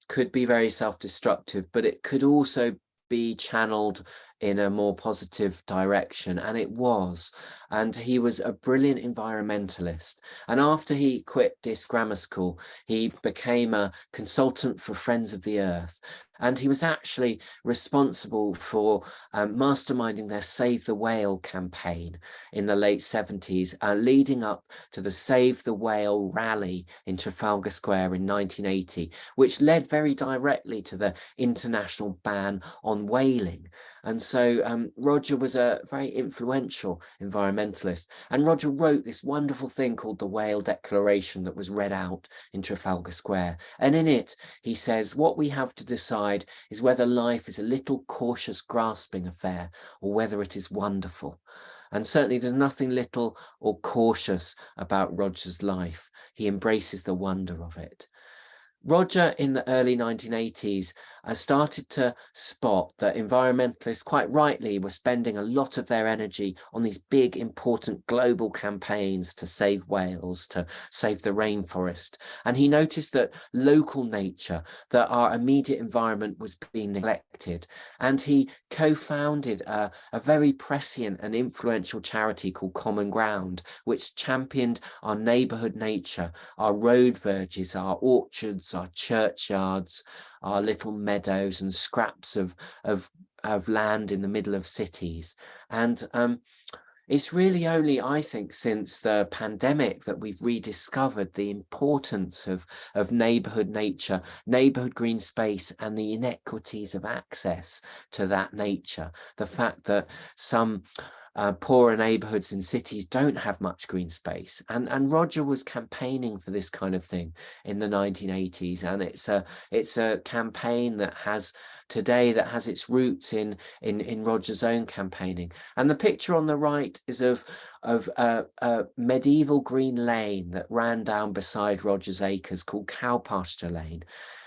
could be very self-destructive, but it could also be channeled in a more positive direction, and it was. And he was a brilliant environmentalist. And after he quit Diss Grammar School, he became a consultant for Friends of the Earth. And he was actually responsible for masterminding their Save the Whale campaign in the late 70s, leading up to the Save the Whale rally in Trafalgar Square in 1980, which led very directly to the international ban on whaling. And so Roger was a very influential environmentalist. And Roger wrote this wonderful thing called the Whale Declaration that was read out in Trafalgar Square. And in it, he says, what we have to decide is whether life is a little cautious grasping affair or whether it is wonderful. And certainly there's nothing little or cautious about Roger's life. He embraces the wonder of it. Roger, in the early 1980s, started to spot that environmentalists, quite rightly, were spending a lot of their energy on these big, important global campaigns to save whales, to save the rainforest. And he noticed that local nature, that our immediate environment, was being neglected. And he co-founded a very prescient and influential charity called Common Ground, which championed our neighbourhood nature, our road verges, our orchards, our churchyards, our little meadows and scraps of land in the middle of cities. And it's really only, I think, since the pandemic that we've rediscovered the importance of neighbourhood nature, neighbourhood green space, and the inequities of access to that nature. The fact that some poorer neighbourhoods in cities don't have much green space, and Roger was campaigning for this kind of thing in the 1980s, and it's a campaign that has its roots in Roger's own campaigning. And the picture on the right is of a medieval green lane that ran down beside Roger's acres called Cow Pasture Lane.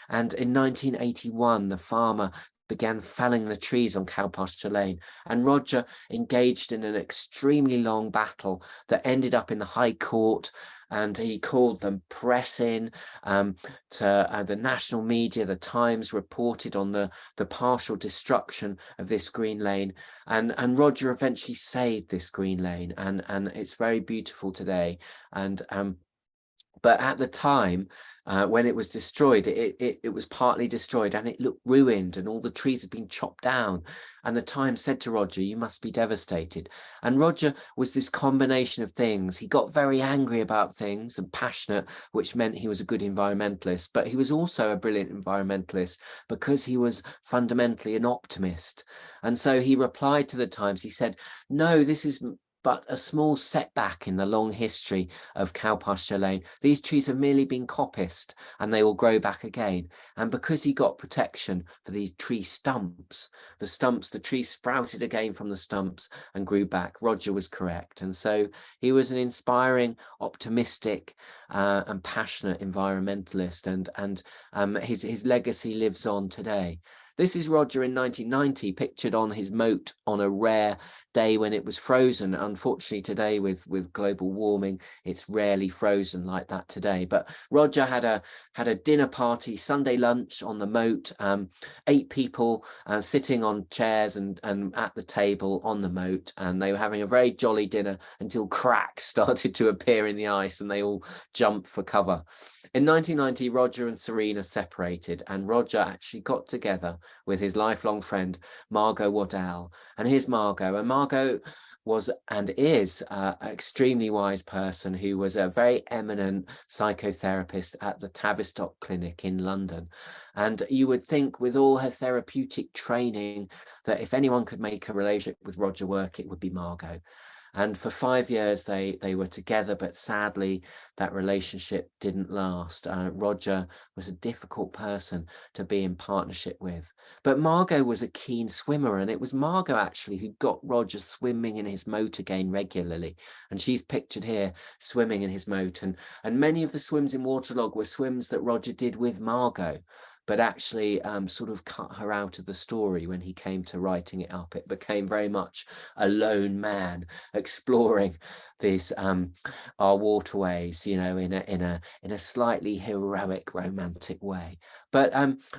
And in 1981, the farmer began felling the trees on Cow Pasture Lane, and Roger engaged in an extremely long battle that ended up in the High Court, and he called them press in to the national media. The Times reported on the partial destruction of this green lane, and Roger eventually saved this green lane, and it's very beautiful today. And But at the time, when it was destroyed, it was partly destroyed and it looked ruined and all the trees had been chopped down. And the Times said to Roger, "You must be devastated." And Roger was this combination of things. He got very angry about things and passionate, which meant he was a good environmentalist, but he was also a brilliant environmentalist because he was fundamentally an optimist. And so he replied to the Times, he said, "No, this is but a small setback in the long history of Cow Pasture Lane. These trees have merely been coppiced and they will grow back again." And because he got protection for these tree stumps, the trees sprouted again from the stumps and grew back. Roger was correct. And so he was an inspiring, optimistic and passionate environmentalist, and his legacy lives on today. This is Roger in 1990, pictured on his moat on a rare day when it was frozen. Unfortunately, today with global warming, it's rarely frozen like that today. But Roger had a dinner party, Sunday lunch on the moat, 8 people sitting on chairs and at the table on the moat, and they were having a very jolly dinner until cracks started to appear in the ice and they all jumped for cover. In 1990, Roger and Serena separated, and Roger actually got together with his lifelong friend, Margot Waddell. And here's Margot. And Margot was and is an extremely wise person who was a very eminent psychotherapist at the Tavistock Clinic in London. And you would think with all her therapeutic training that if anyone could make a relationship with Roger work, it would be Margot. And for 5 years, they were together, but sadly, that relationship didn't last. Roger was a difficult person to be in partnership with. But Margot was a keen swimmer, and it was Margot actually who got Roger swimming in his moat again regularly. And she's pictured here swimming in his moat. And many of the swims in Waterlog were swims that Roger did with Margot, but actually sort of cut her out of the story when he came to writing it up. It became very much a lone man exploring these our waterways, you know, in a slightly heroic, romantic way. But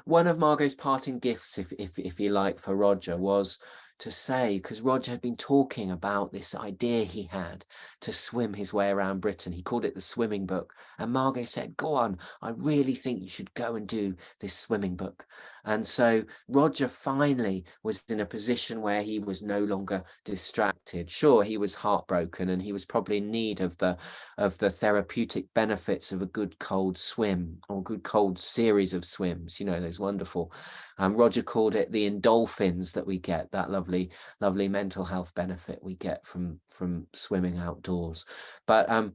one of Margot's parting gifts, if you like, for Roger was to say, because Roger had been talking about this idea he had to swim his way around Britain. He called it the swimming book. And Margot said, "Go on, I really think you should go and do this swimming book." And so Roger finally was in a position where he was no longer distracted. Sure, he was heartbroken and he was probably in need of the therapeutic benefits of a good cold swim or a good cold series of swims, you know, those wonderful. Roger called it the endorphins that we get, that lovely mental health benefit we get from swimming outdoors. But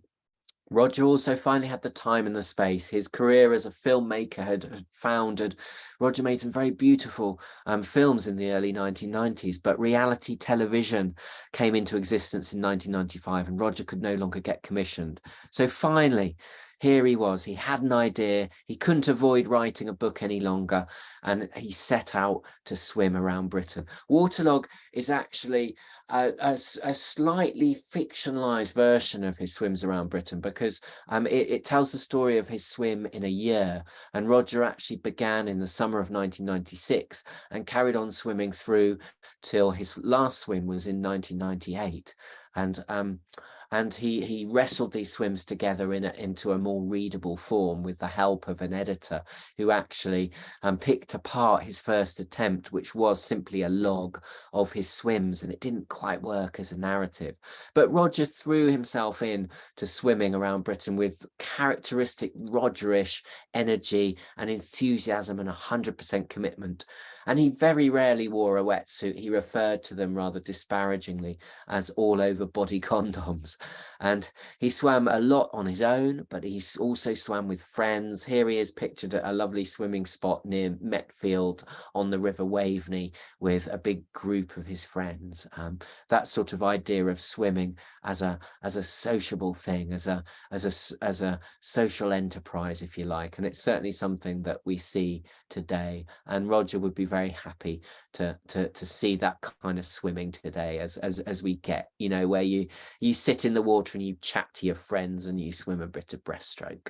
Roger also finally had the time and the space. His career as a filmmaker had founded. Roger made some very beautiful films in the early 1990s, but reality television came into existence in 1995 and Roger could no longer get commissioned. So finally, here he was. He had an idea. He couldn't avoid writing a book any longer, and he set out to swim around Britain. Waterlog is actually a slightly fictionalized version of his swims around Britain, because it tells the story of his swim in a year. And Roger actually began in the summer of 1996 and carried on swimming through till his last swim was in 1998. And he wrestled these swims together into a more readable form with the help of an editor who actually picked apart his first attempt, which was simply a log of his swims, and it didn't quite work as a narrative. But Roger threw himself in to swimming around Britain with characteristic Rogerish energy and enthusiasm and 100% commitment. And he very rarely wore a wetsuit. He referred to them rather disparagingly as all-over body condoms. And he swam a lot on his own, but he also swam with friends. Here he is pictured at a lovely swimming spot near Metfield on the River Waveney with a big group of his friends. That sort of idea of swimming as a sociable thing, as a social enterprise, if you like. And it's certainly something that we see today. And Roger would be very happy to see that kind of swimming today as we get, you know, where you sit in the water and you chat to your friends and you swim a bit of breaststroke.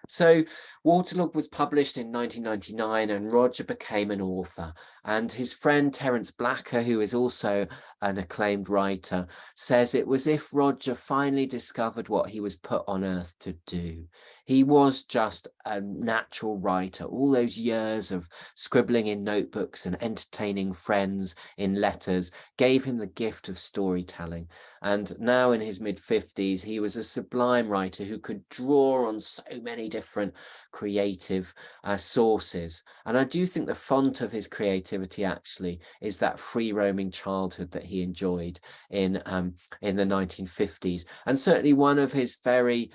So Waterlog was published in 1999 and Roger became an author. And his friend Terence Blacker, who is also an acclaimed writer, says it was as if Roger finally discovered what he was put on earth to do. He was just a natural writer. All those years of scribbling in notebooks and entertaining friends in letters gave him the gift of storytelling. And now in his mid-50s, he was a sublime writer who could draw on so many different creative sources. And I do think the font of his creativity actually is that free-roaming childhood that he enjoyed in the 1950s. And certainly one of his very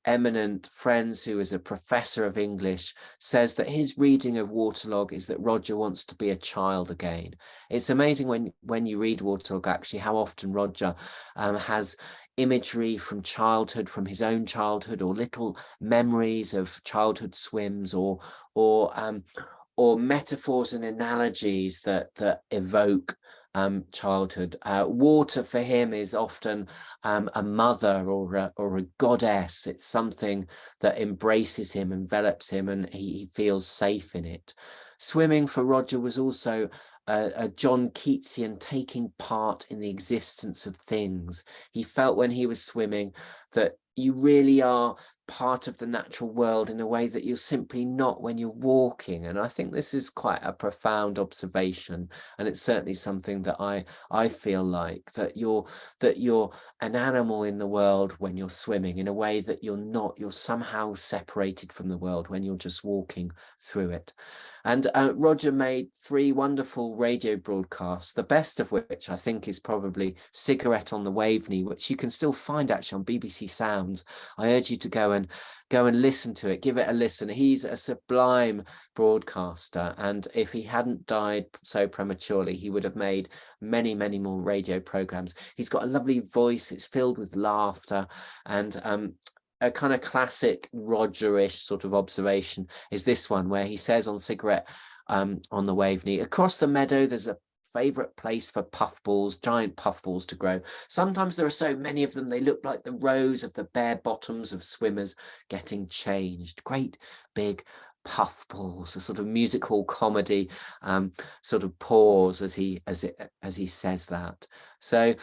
eminent friends, who is a professor of English, says that his reading of Waterlog is that Roger wants to be a child again. It's amazing when you read Waterlog actually how often Roger has imagery from childhood, from his own childhood, or little memories of childhood swims, or metaphors and analogies that evoke childhood. Water for him is often a mother or a goddess. It's something that embraces him, envelops him, and he feels safe in it. Swimming for Roger was also a John Keatsian taking part in the existence of things. He felt when he was swimming that you really are part of the natural world in a way that you're simply not when you're walking. And I think this is quite a profound observation, and it's certainly something that I feel like that you're an animal in the world when you're swimming, in a way that you're somehow separated from the world when you're just walking through it. And Roger made 3 wonderful radio broadcasts, the best of which I think is probably Cigarette on the Waveney, which you can still find actually on BBC Sounds. I urge you to go and listen to it, give it a listen. He's a sublime broadcaster, and if he hadn't died so prematurely, he would have made many, many more radio programs. He's got a lovely voice, it's filled with laughter, and a kind of classic Roger-ish sort of observation is this one, where he says on Cigarette on the Waveney, across the meadow there's a favourite place for puffballs, giant puffballs to grow. Sometimes there are so many of them they look like the rows of the bare bottoms of swimmers getting changed. Great big puffballs, a sort of musical comedy sort of pause as he says that. So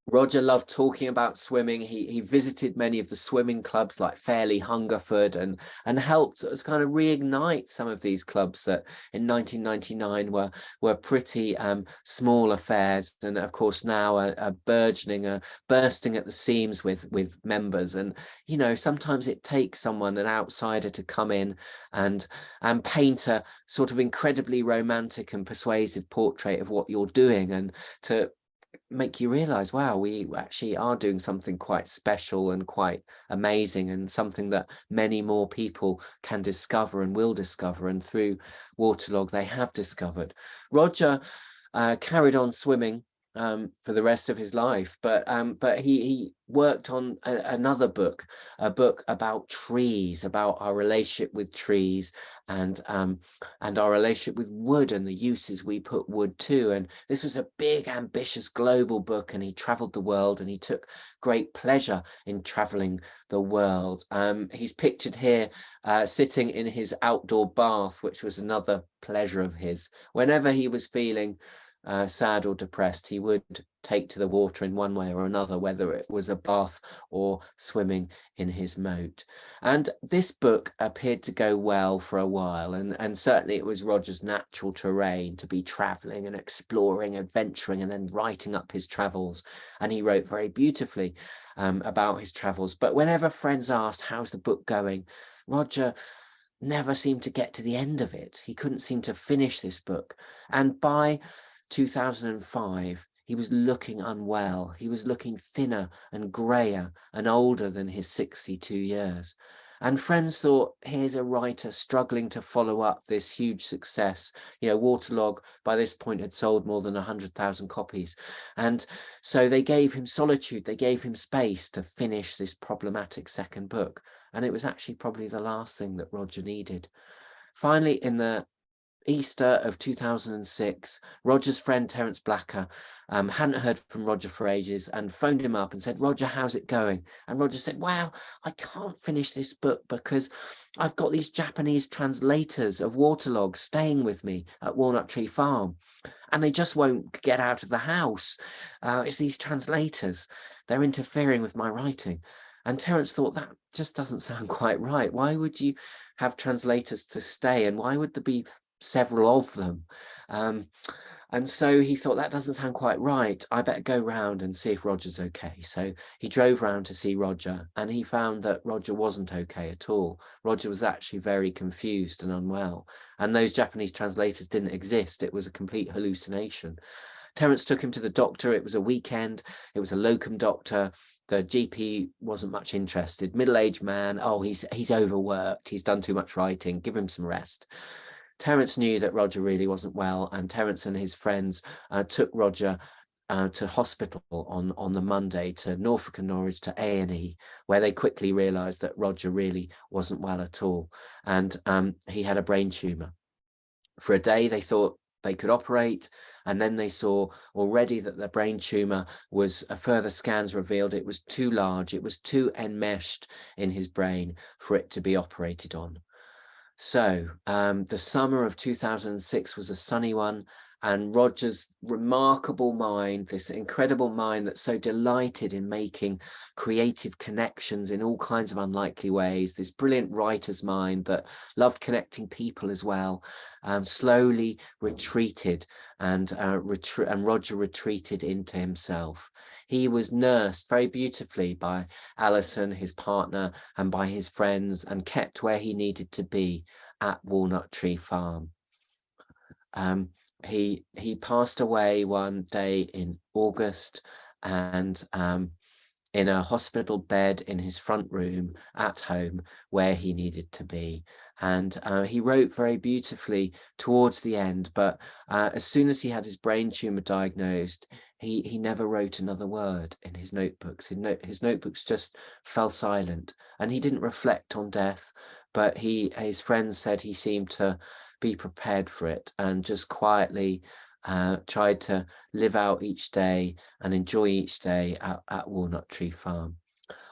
Roger loved talking about swimming. He visited many of the swimming clubs like Fairleigh Hungerford and helped us kind of reignite some of these clubs that in 1999 were pretty small affairs, and of course now are burgeoning, bursting at the seams with members. And you know, sometimes it takes someone, an outsider, to come in and paint a sort of incredibly romantic and persuasive portrait of what you're doing, and to make you realize, wow, we actually are doing something quite special and quite amazing, and something that many more people can discover and will discover, and through Waterlog they have discovered. Roger carried on swimming for the rest of his life, but he worked on another book, a book about trees, about our relationship with trees, and our relationship with wood and the uses we put wood to. And this was a big, ambitious global book, and he traveled the world, and he took great pleasure in traveling the world. He's pictured here sitting in his outdoor bath, which was another pleasure of his. Whenever he was feeling sad or depressed, he would take to the water in one way or another, whether it was a bath or swimming in his moat. And this book appeared to go well for a while, and certainly it was Roger's natural terrain to be traveling and exploring, adventuring, and then writing up his travels. And he wrote very beautifully about his travels. But whenever friends asked, how's the book going, Roger never seemed to get to the end of it. He couldn't seem to finish this book. And by 2005, he was looking unwell. He was looking thinner and grayer and older than his 62 years. And friends thought, here's a writer struggling to follow up this huge success. You know, Waterlog by this point had sold more than 100,000 copies. And so they gave him solitude, they gave him space to finish this problematic second book. And it was actually probably the last thing that Roger needed. Finally, in the Easter of 2006, Roger's friend Terence Blacker hadn't heard from Roger for ages and phoned him up and said, Roger, how's it going? And Roger said, well, I can't finish this book because I've got these Japanese translators of Waterlog staying with me at Walnut Tree Farm, and they just won't get out of the house. It's these translators. They're interfering with my writing. And Terence thought, that just doesn't sound quite right. Why would you have translators to stay, and why would there be several of them? And so he thought, that doesn't sound quite right. I better go round and see if Roger's okay. So he drove round to see Roger, and he found that Roger wasn't okay at all. Roger was actually very confused and unwell, and those Japanese translators didn't exist. It was a complete hallucination. Terence took him to the doctor. It was a weekend. It was a locum doctor. The GP wasn't much interested. Middle-aged man. Oh, he's overworked. He's done too much writing. Give him some rest. Terence knew that Roger really wasn't well, and Terence and his friends took Roger to hospital on the Monday, to Norfolk and Norwich, to A&E, where they quickly realised that Roger really wasn't well at all, and he had a brain tumour. For a day, they thought they could operate, and then they saw already that the brain tumour was, further scans revealed it was too large, it was too enmeshed in his brain for it to be operated on. So the summer of 2006 was a sunny one, and Roger's remarkable mind, this incredible mind that so delighted in making creative connections in all kinds of unlikely ways, this brilliant writer's mind that loved connecting people as well, slowly retreated, and Roger retreated into himself. He was nursed very beautifully by Alison, his partner, and by his friends, and kept where he needed to be at Walnut Tree Farm. He passed away one day in August, and in a hospital bed in his front room at home where he needed to be. And he wrote very beautifully towards the end, but as soon as he had his brain tumour diagnosed, he never wrote another word in his notebooks. His notebooks just fell silent, and he didn't reflect on death, but his friends said he seemed to be prepared for it, and just quietly tried to live out each day and enjoy each day at Walnut Tree Farm.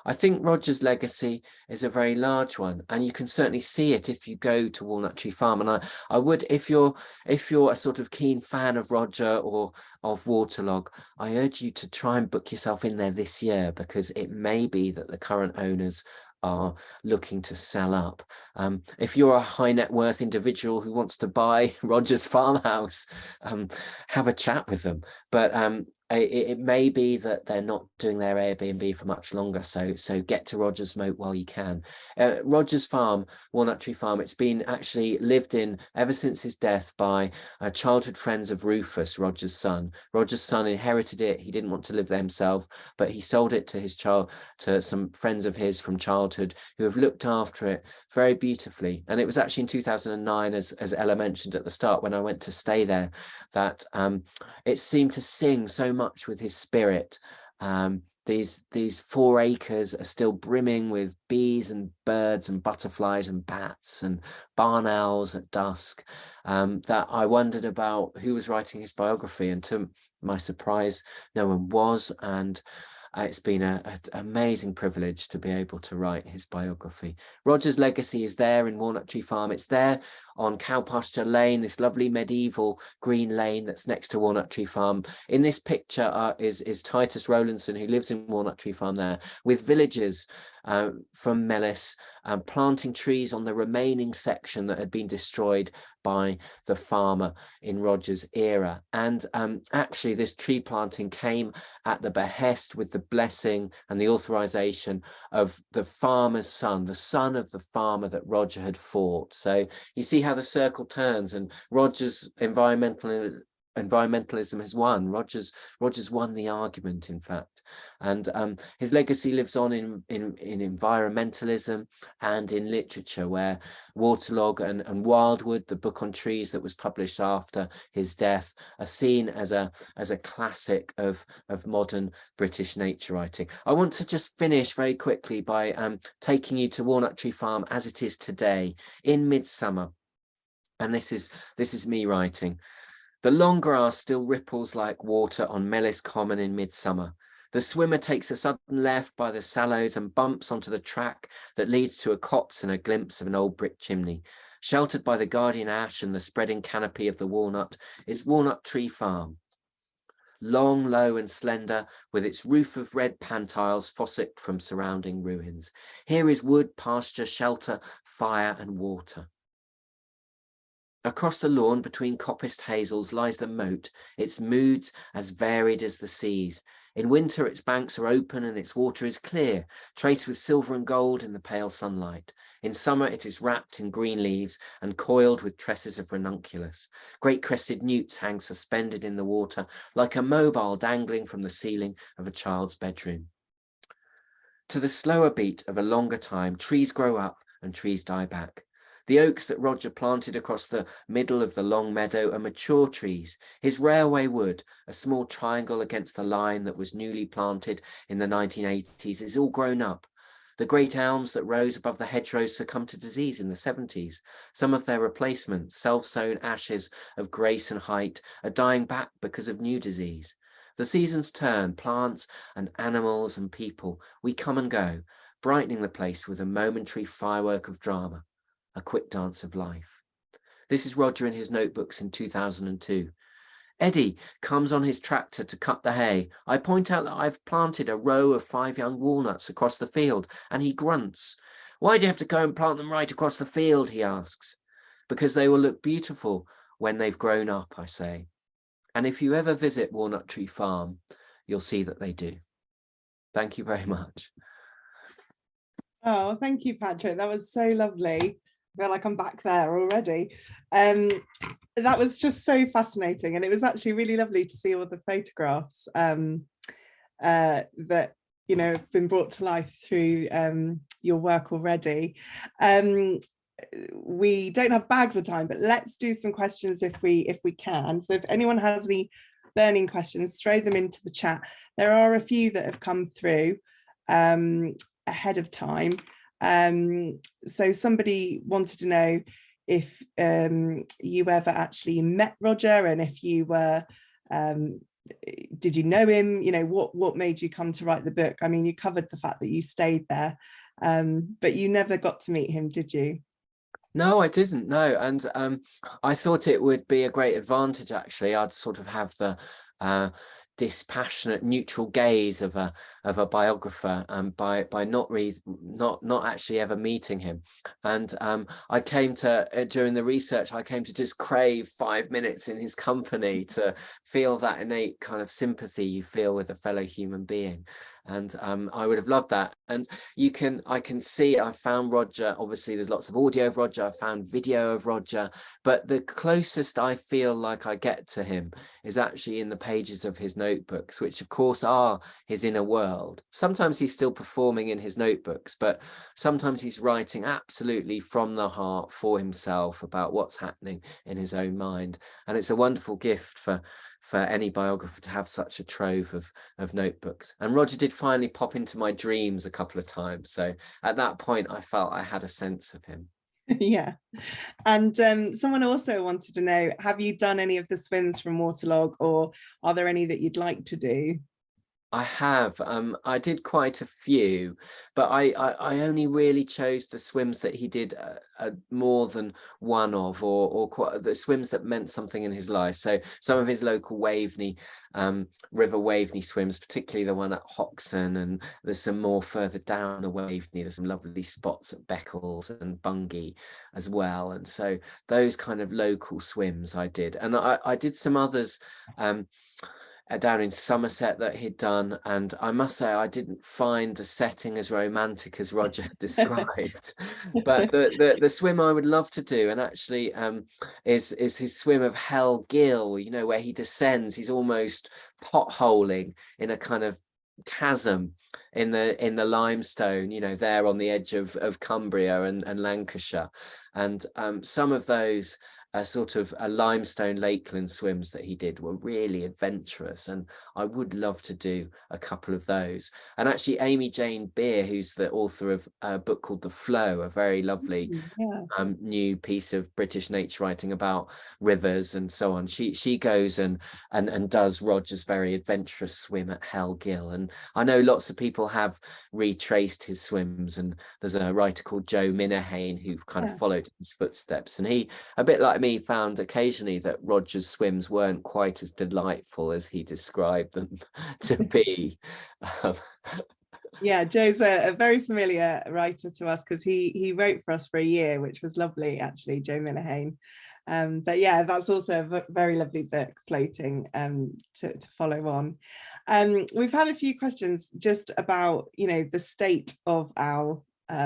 I think Roger's legacy is a very large one, and you can certainly see it if you go to Walnut Tree Farm. And I would, if you're a sort of keen fan of Roger or of Waterlog, I urge you to try and book yourself in there this year, because it may be that the current owners are looking to sell up. If you're a high net worth individual who wants to buy Roger's farmhouse, have a chat with them. But it may be that they're not doing their Airbnb for much longer, so get to Roger's Moat while you can. Roger's farm, Walnut Tree Farm, it's been actually lived in ever since his death by childhood friends of Rufus, Roger's son. Roger's son inherited it. He didn't want to live there himself, but he sold it to some friends of his from childhood who have looked after it very beautifully. And it was actually in 2009, as Ella mentioned at the start, when I went to stay there, that it seemed to sing so much with his spirit. These 4 acres are still brimming with bees and birds and butterflies and bats and barn owls at dusk, that I wondered about who was writing his biography, and to my surprise, no one was. And it's been an amazing privilege to be able to write his biography. Roger's legacy is there in Walnut Tree Farm. It's there on Cow Pasture Lane, this lovely medieval green lane that's next to Walnut Tree Farm. In this picture is Titus Rowlandson, who lives in Walnut Tree Farm there, with villagers from Mellis planting trees on the remaining section that had been destroyed by the farmer in Roger's era. And actually this tree planting came at the behest, with the blessing and the authorization of the farmer's son, the son of the farmer that Roger had fought. So you see how the circle turns, and Roger's environmentalism has won. Roger's won the argument, in fact. And his legacy lives on in environmentalism and in literature, where Waterlog and Wildwood, the book on trees that was published after his death, are seen as a classic of modern British nature writing. I want to just finish very quickly by taking you to Walnut Tree Farm as it is today in midsummer. And this is me writing. The long grass still ripples like water on Mellis Common in midsummer. The swimmer takes a sudden left by the sallows and bumps onto the track that leads to a copse and a glimpse of an old brick chimney. Sheltered by the guardian ash and the spreading canopy of the walnut is Walnut Tree Farm. long, low and slender, with its roof of red pantiles fossicked from surrounding ruins. Here is wood, pasture, shelter, fire and water. Across the lawn between coppiced hazels lies the moat, its moods as varied as the seas. In winter its banks are open and its water is clear, traced with silver and gold in the pale sunlight. In summer it is wrapped in green leaves and coiled with tresses of ranunculus. Great crested newts hang suspended in the water like a mobile dangling from the ceiling of a child's bedroom. To the slower beat of a longer time, trees grow up and trees die back. The oaks that Roger planted across the middle of the long meadow are mature trees. His railway wood, a small triangle against the line that was newly planted in the 1980s, is all grown up. The great elms that rose above the hedgerows succumbed to disease in the 70s. Some of their replacements, self-sown ashes of grace and height, are dying back because of new disease. The seasons turn, plants and animals and people. We come and go, brightening the place with a momentary firework of drama. A quick dance of life. This is Roger in his notebooks in 2002. Eddie comes on his tractor to cut the hay. I point out that I've planted a row of 5 young walnuts across the field, and he grunts. Why do you have to go and plant them right across the field, he asks. Because they will look beautiful when they've grown up, I say. And if you ever visit Walnut Tree Farm, you'll see that they do. Thank you very much. Oh, thank you, Patrick. That was so lovely. I feel like I'm back there already. That was just so fascinating, and it was actually really lovely to see all the photographs that have been brought to life through your work already. We don't have bags of time, but let's do some questions if we can. So if anyone has any burning questions, throw them into the chat. There are a few that have come through ahead of time. So somebody wanted to know if you ever actually met Roger, and if you were, did you know him? What made you come to write the book? I mean, you covered the fact that you stayed there, but you never got to meet him, did you? No, I didn't. No, and I thought it would be a great advantage. Actually, I'd sort of have the dispassionate, neutral gaze of a biographer, by not actually ever meeting him. And I came to during the research, I came to just crave 5 minutes in his company to feel that innate kind of sympathy you feel with a fellow human being. And I would have loved that. And I can see, I found Roger, obviously there's lots of audio of Roger, I found video of Roger, but the closest I feel like I get to him is actually in the pages of his notebooks, which of course are his inner world. Sometimes he's still performing in his notebooks, but sometimes he's writing absolutely from the heart for himself about what's happening in his own mind. And it's a wonderful gift for any biographer to have such a trove of notebooks. And Roger did finally pop into my dreams a couple of times. So at that point, I felt I had a sense of him. Yeah. And someone also wanted to know, have you done any of the swims from Waterlog, or are there any that you'd like to do? I have. I did quite a few, but I only really chose the swims that he did more than one of, or quite the swims that meant something in his life. So some of his local Waveney, River Waveney swims, particularly the one at Hoxton, and there's some more further down the Waveney. There's some lovely spots at Beccles and Bungay as well. And so those kind of local swims I did, and I did some others down in Somerset that he'd done, and I must say I didn't find the setting as romantic as Roger had described. But the swim I would love to do, and actually is his swim of Hell Gill, where he descends, he's almost potholing in a kind of chasm in the limestone, there on the edge of Cumbria and Lancashire. And some of those sort of limestone lakeland swims that he did were really adventurous, and I would love to do a couple of those. And actually Amy Jane Beer, who's the author of a book called The Flow, a very lovely new piece of British nature writing about rivers and so on, she goes and does Roger's very adventurous swim at Hell Gill. And I know lots of people have retraced his swims, and there's a writer called Joe Minahane who kind of followed his footsteps, and he, a bit like like me, found occasionally that Roger's swims weren't quite as delightful as he described them to be. Yeah, Joe's a very familiar writer to us because he wrote for us for a year, which was lovely, actually, Joe Minahane. But yeah, that's also a very lovely book, Floating, to follow on. We've had a few questions just about, the state of our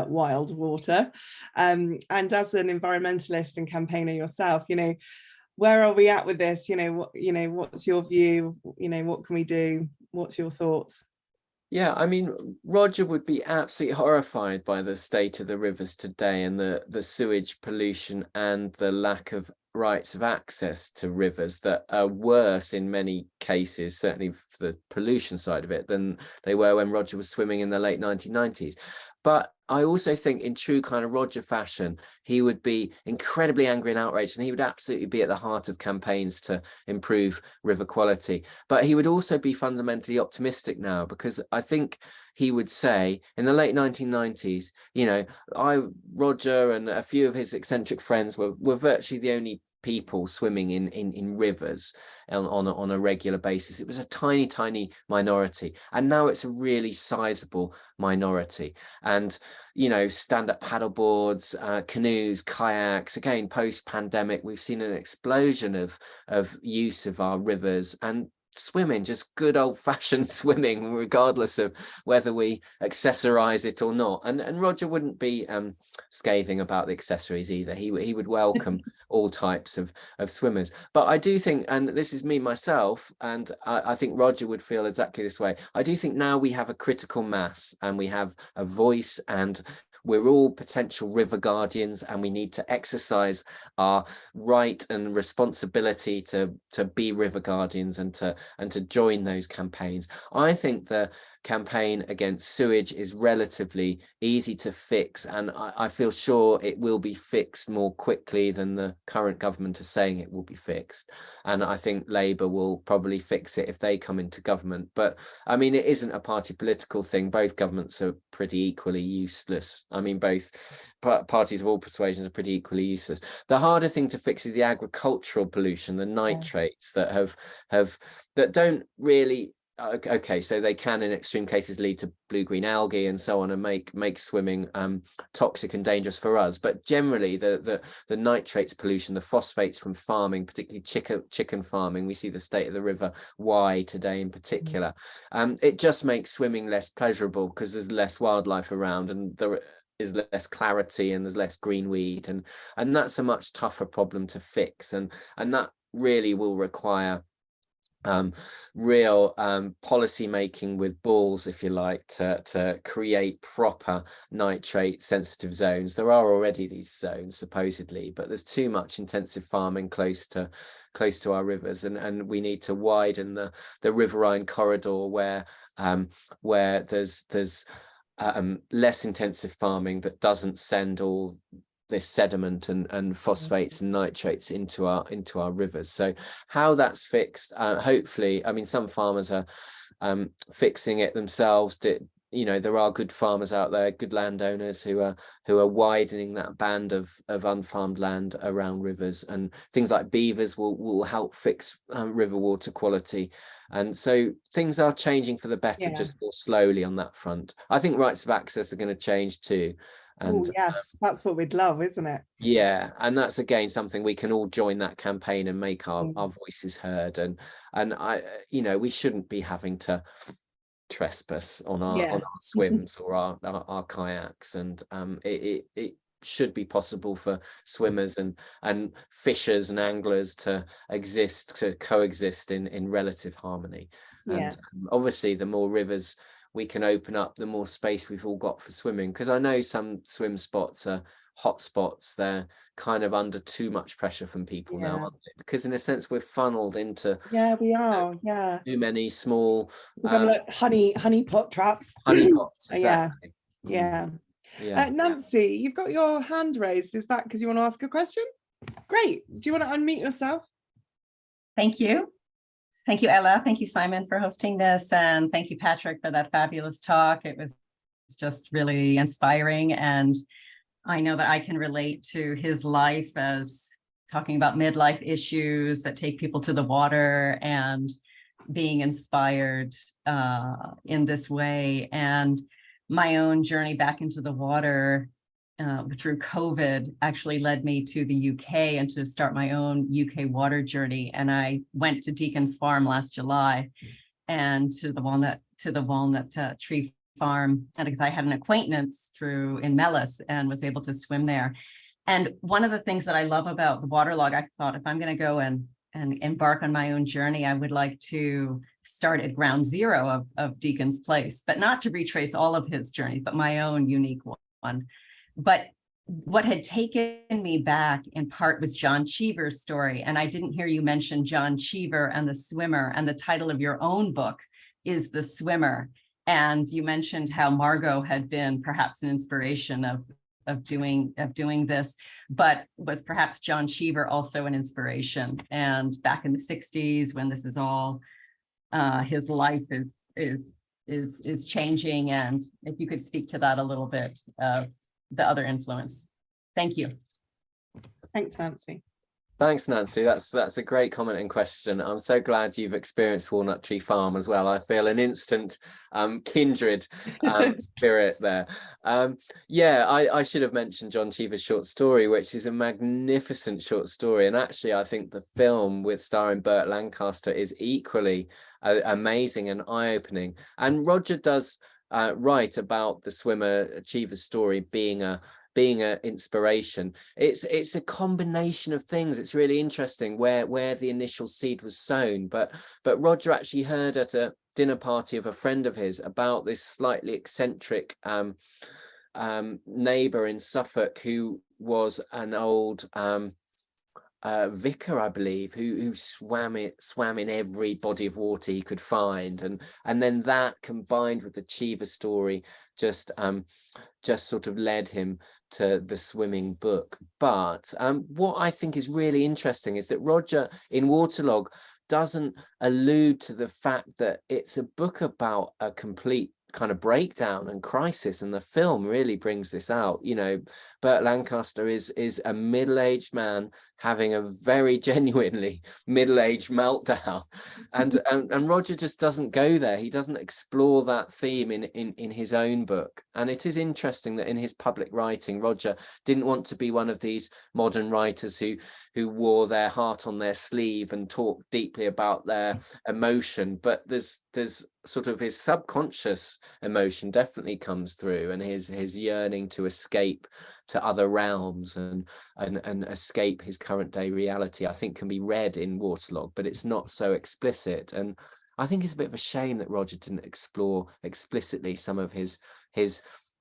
wild water. And as an environmentalist and campaigner yourself, where are we at with this? What's your view? What can we do? What's your thoughts? Yeah, I mean, Roger would be absolutely horrified by the state of the rivers today and the sewage pollution and the lack of rights of access to rivers that are worse in many cases, certainly for the pollution side of it, than they were when Roger was swimming in the late 1990s. But I also think in true kind of Roger fashion, he would be incredibly angry and outraged, and he would absolutely be at the heart of campaigns to improve river quality. But he would also be fundamentally optimistic now, because I think he would say in the late 1990s, Roger and a few of his eccentric friends were virtually the only people swimming in rivers on a regular basis. It was a tiny minority, and now it's a really sizable minority. And stand-up paddleboards, canoes, kayaks, again post-pandemic, we've seen an explosion of use of our rivers, and swimming, just good old-fashioned swimming, regardless of whether we accessorize it or not. And Roger wouldn't be scathing about the accessories either. He would welcome all types of swimmers. But I do think, and this is me myself, and I think Roger would feel exactly this way, I do think now we have a critical mass and we have a voice, and we're all potential river guardians, and we need to exercise our right and responsibility to be river guardians and to join those campaigns. I think the campaign against sewage is relatively easy to fix, and I feel sure it will be fixed more quickly than the current government is saying it will be fixed. And I think Labour will probably fix it if they come into government. But I mean, it isn't a party political thing. Both governments are pretty equally useless. I mean, both parties of all persuasions are pretty equally useless. The harder thing to fix is the agricultural pollution, the nitrates that that don't really, okay, so they can in extreme cases lead to blue-green algae and so on, and make swimming toxic and dangerous for us. But generally the nitrates pollution, the phosphates from farming, particularly chicken farming, we see the state of the river Wye today in particular, it just makes swimming less pleasurable because there's less wildlife around, and there is less clarity, and there's less greenweed, and that's a much tougher problem to fix, and that really will require real policy making with balls, if you like, to create proper nitrate sensitive zones. There are already these zones supposedly, but there's too much intensive farming close to our rivers, and we need to widen the riverine corridor where there's less intensive farming that doesn't send all this sediment and phosphates and nitrates into our rivers. So how that's fixed, hopefully, I mean, some farmers are fixing it themselves. There are good farmers out there, good landowners who are widening that band of unfarmed land around rivers, and things like beavers will help fix river water quality. And so things are changing for the better, just more slowly on that front. I think rights of access are going to change too. And yes, that's what we'd love, isn't it? Yeah, and that's again something we can all join that campaign and make our voices heard. And we shouldn't be having to trespass on our swims or our kayaks, and it should be possible for swimmers and fishers and anglers to coexist in relative harmony. And obviously the more rivers we can open up, the more space we've all got for swimming, because I know some swim spots are hot spots. They're kind of under too much pressure from people now, aren't they? Because in a sense we're funneled into we are too many small like honey pot traps. Honey pots, exactly. Nancy, you've got your hand raised. Is that because you want to ask a question? Great. Do you want to unmute yourself? Thank you. Thank you, Ella. Thank you, Simon, for hosting this. And thank you, Patrick, for that fabulous talk. It was just really inspiring. And I know that I can relate to his life as talking about midlife issues that take people to the water and being inspired in this way. And my own journey back into the water through COVID actually led me to the UK and to start my own UK water journey. And I went to Deakin's Farm last July and to the Walnut Tree Farm, and because I had an acquaintance in Mellis and was able to swim there. And one of the things that I love about the waterlog, I thought if I'm going to go and embark on my own journey, I would like to start at ground zero of Deakin's place, but not to retrace all of his journey, but my own unique one. But what had taken me back in part was John Cheever's story. And I didn't hear you mention John Cheever and the swimmer, and the title of your own book is The Swimmer. And you mentioned how Margot had been perhaps an inspiration of doing this, but was perhaps John Cheever also an inspiration? And back in the 60s, when this is all his life is changing, and if you could speak to that a little bit, the other influence. Thank you. Thanks, Nancy. Thanks, Nancy. That's a great comment and question. I'm so glad you've experienced Walnut Tree Farm as well. I feel an instant kindred spirit there. Yeah, I should have mentioned John Cheever's short story, which is a magnificent short story. And actually, I think the film with starring Burt Lancaster is equally amazing and eye-opening. And Roger does write about the swimmer Cheever's story being an inspiration. It's a combination of things. It's really interesting where the initial seed was sown, but Roger actually heard at a dinner party of a friend of his about this slightly eccentric neighbor in Suffolk who was an old vicar, I believe, who swam in every body of water he could find, and then that combined with the Cheever story just sort of led him to the swimming book. But what I think is really interesting is that Roger in Waterlog doesn't allude to the fact that it's a book about a complete kind of breakdown and crisis, and the film really brings this out. You know, Burt Lancaster is a middle-aged man having a very genuinely middle-aged meltdown, and Roger just doesn't go there. He doesn't explore that theme in his own book. And it is interesting that in his public writing, Roger didn't want to be one of these modern writers who wore their heart on their sleeve and talked deeply about their emotion, but there's sort of his subconscious emotion definitely comes through, and his yearning to escape to other realms and escape his current day reality, I think can be read in Waterlog, but it's not so explicit. And I think it's a bit of a shame that Roger didn't explore explicitly some of his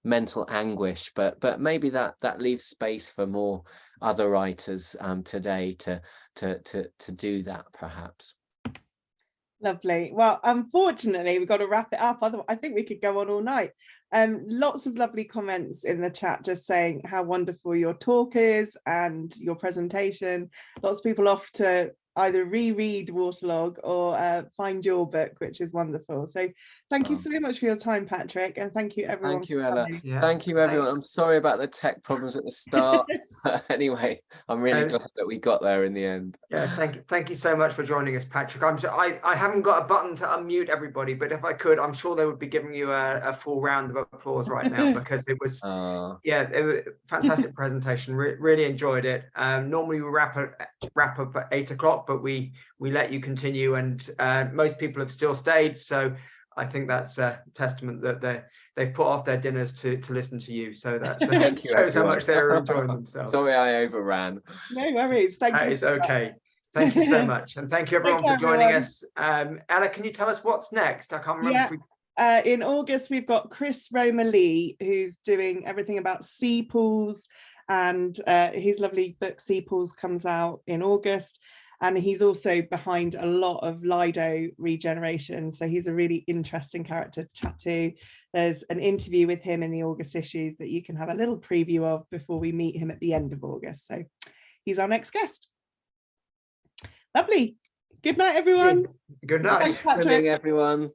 mental anguish, but maybe that leaves space for more other writers today to do that, perhaps. Lovely. Well, unfortunately, we've got to wrap it up. Otherwise, I think we could go on all night. Lots of lovely comments in the chat just saying how wonderful your talk is and your presentation. Lots of people off to either reread Waterlog or find your book, which is wonderful. So thank you so much for your time, Patrick, and thank you everyone. Thank you, Ella. Yeah. Thank you, everyone. I'm sorry about the tech problems at the start. Anyway, I'm really glad that we got there in the end. Yeah, thank you so much for joining us, Patrick. I haven't got a button to unmute everybody, but if I could, I'm sure they would be giving you a full round of applause right now, because it was yeah, it was a fantastic presentation. Really enjoyed it. Normally we wrap up at 8 o'clock, but we let you continue, and most people have still stayed, so I think that's a testament that they've put off their dinners to listen to you. So that shows how much they're enjoying themselves. Sorry I overran. No worries. Thank you. It's okay. Thank you so much, and thank you everyone for joining us. Ella, can you tell us what's next? I can't remember. Yeah. In August we've got Chris Roma Lee, who's doing everything about sea pools, and his lovely book Sea Pools comes out in August. And he's also behind a lot of Lido regeneration. So he's a really interesting character to chat to. There's an interview with him in the August issues that you can have a little preview of before we meet him at the end of August. So he's our next guest. Lovely. Good night, everyone. Good night. Thanks, everyone.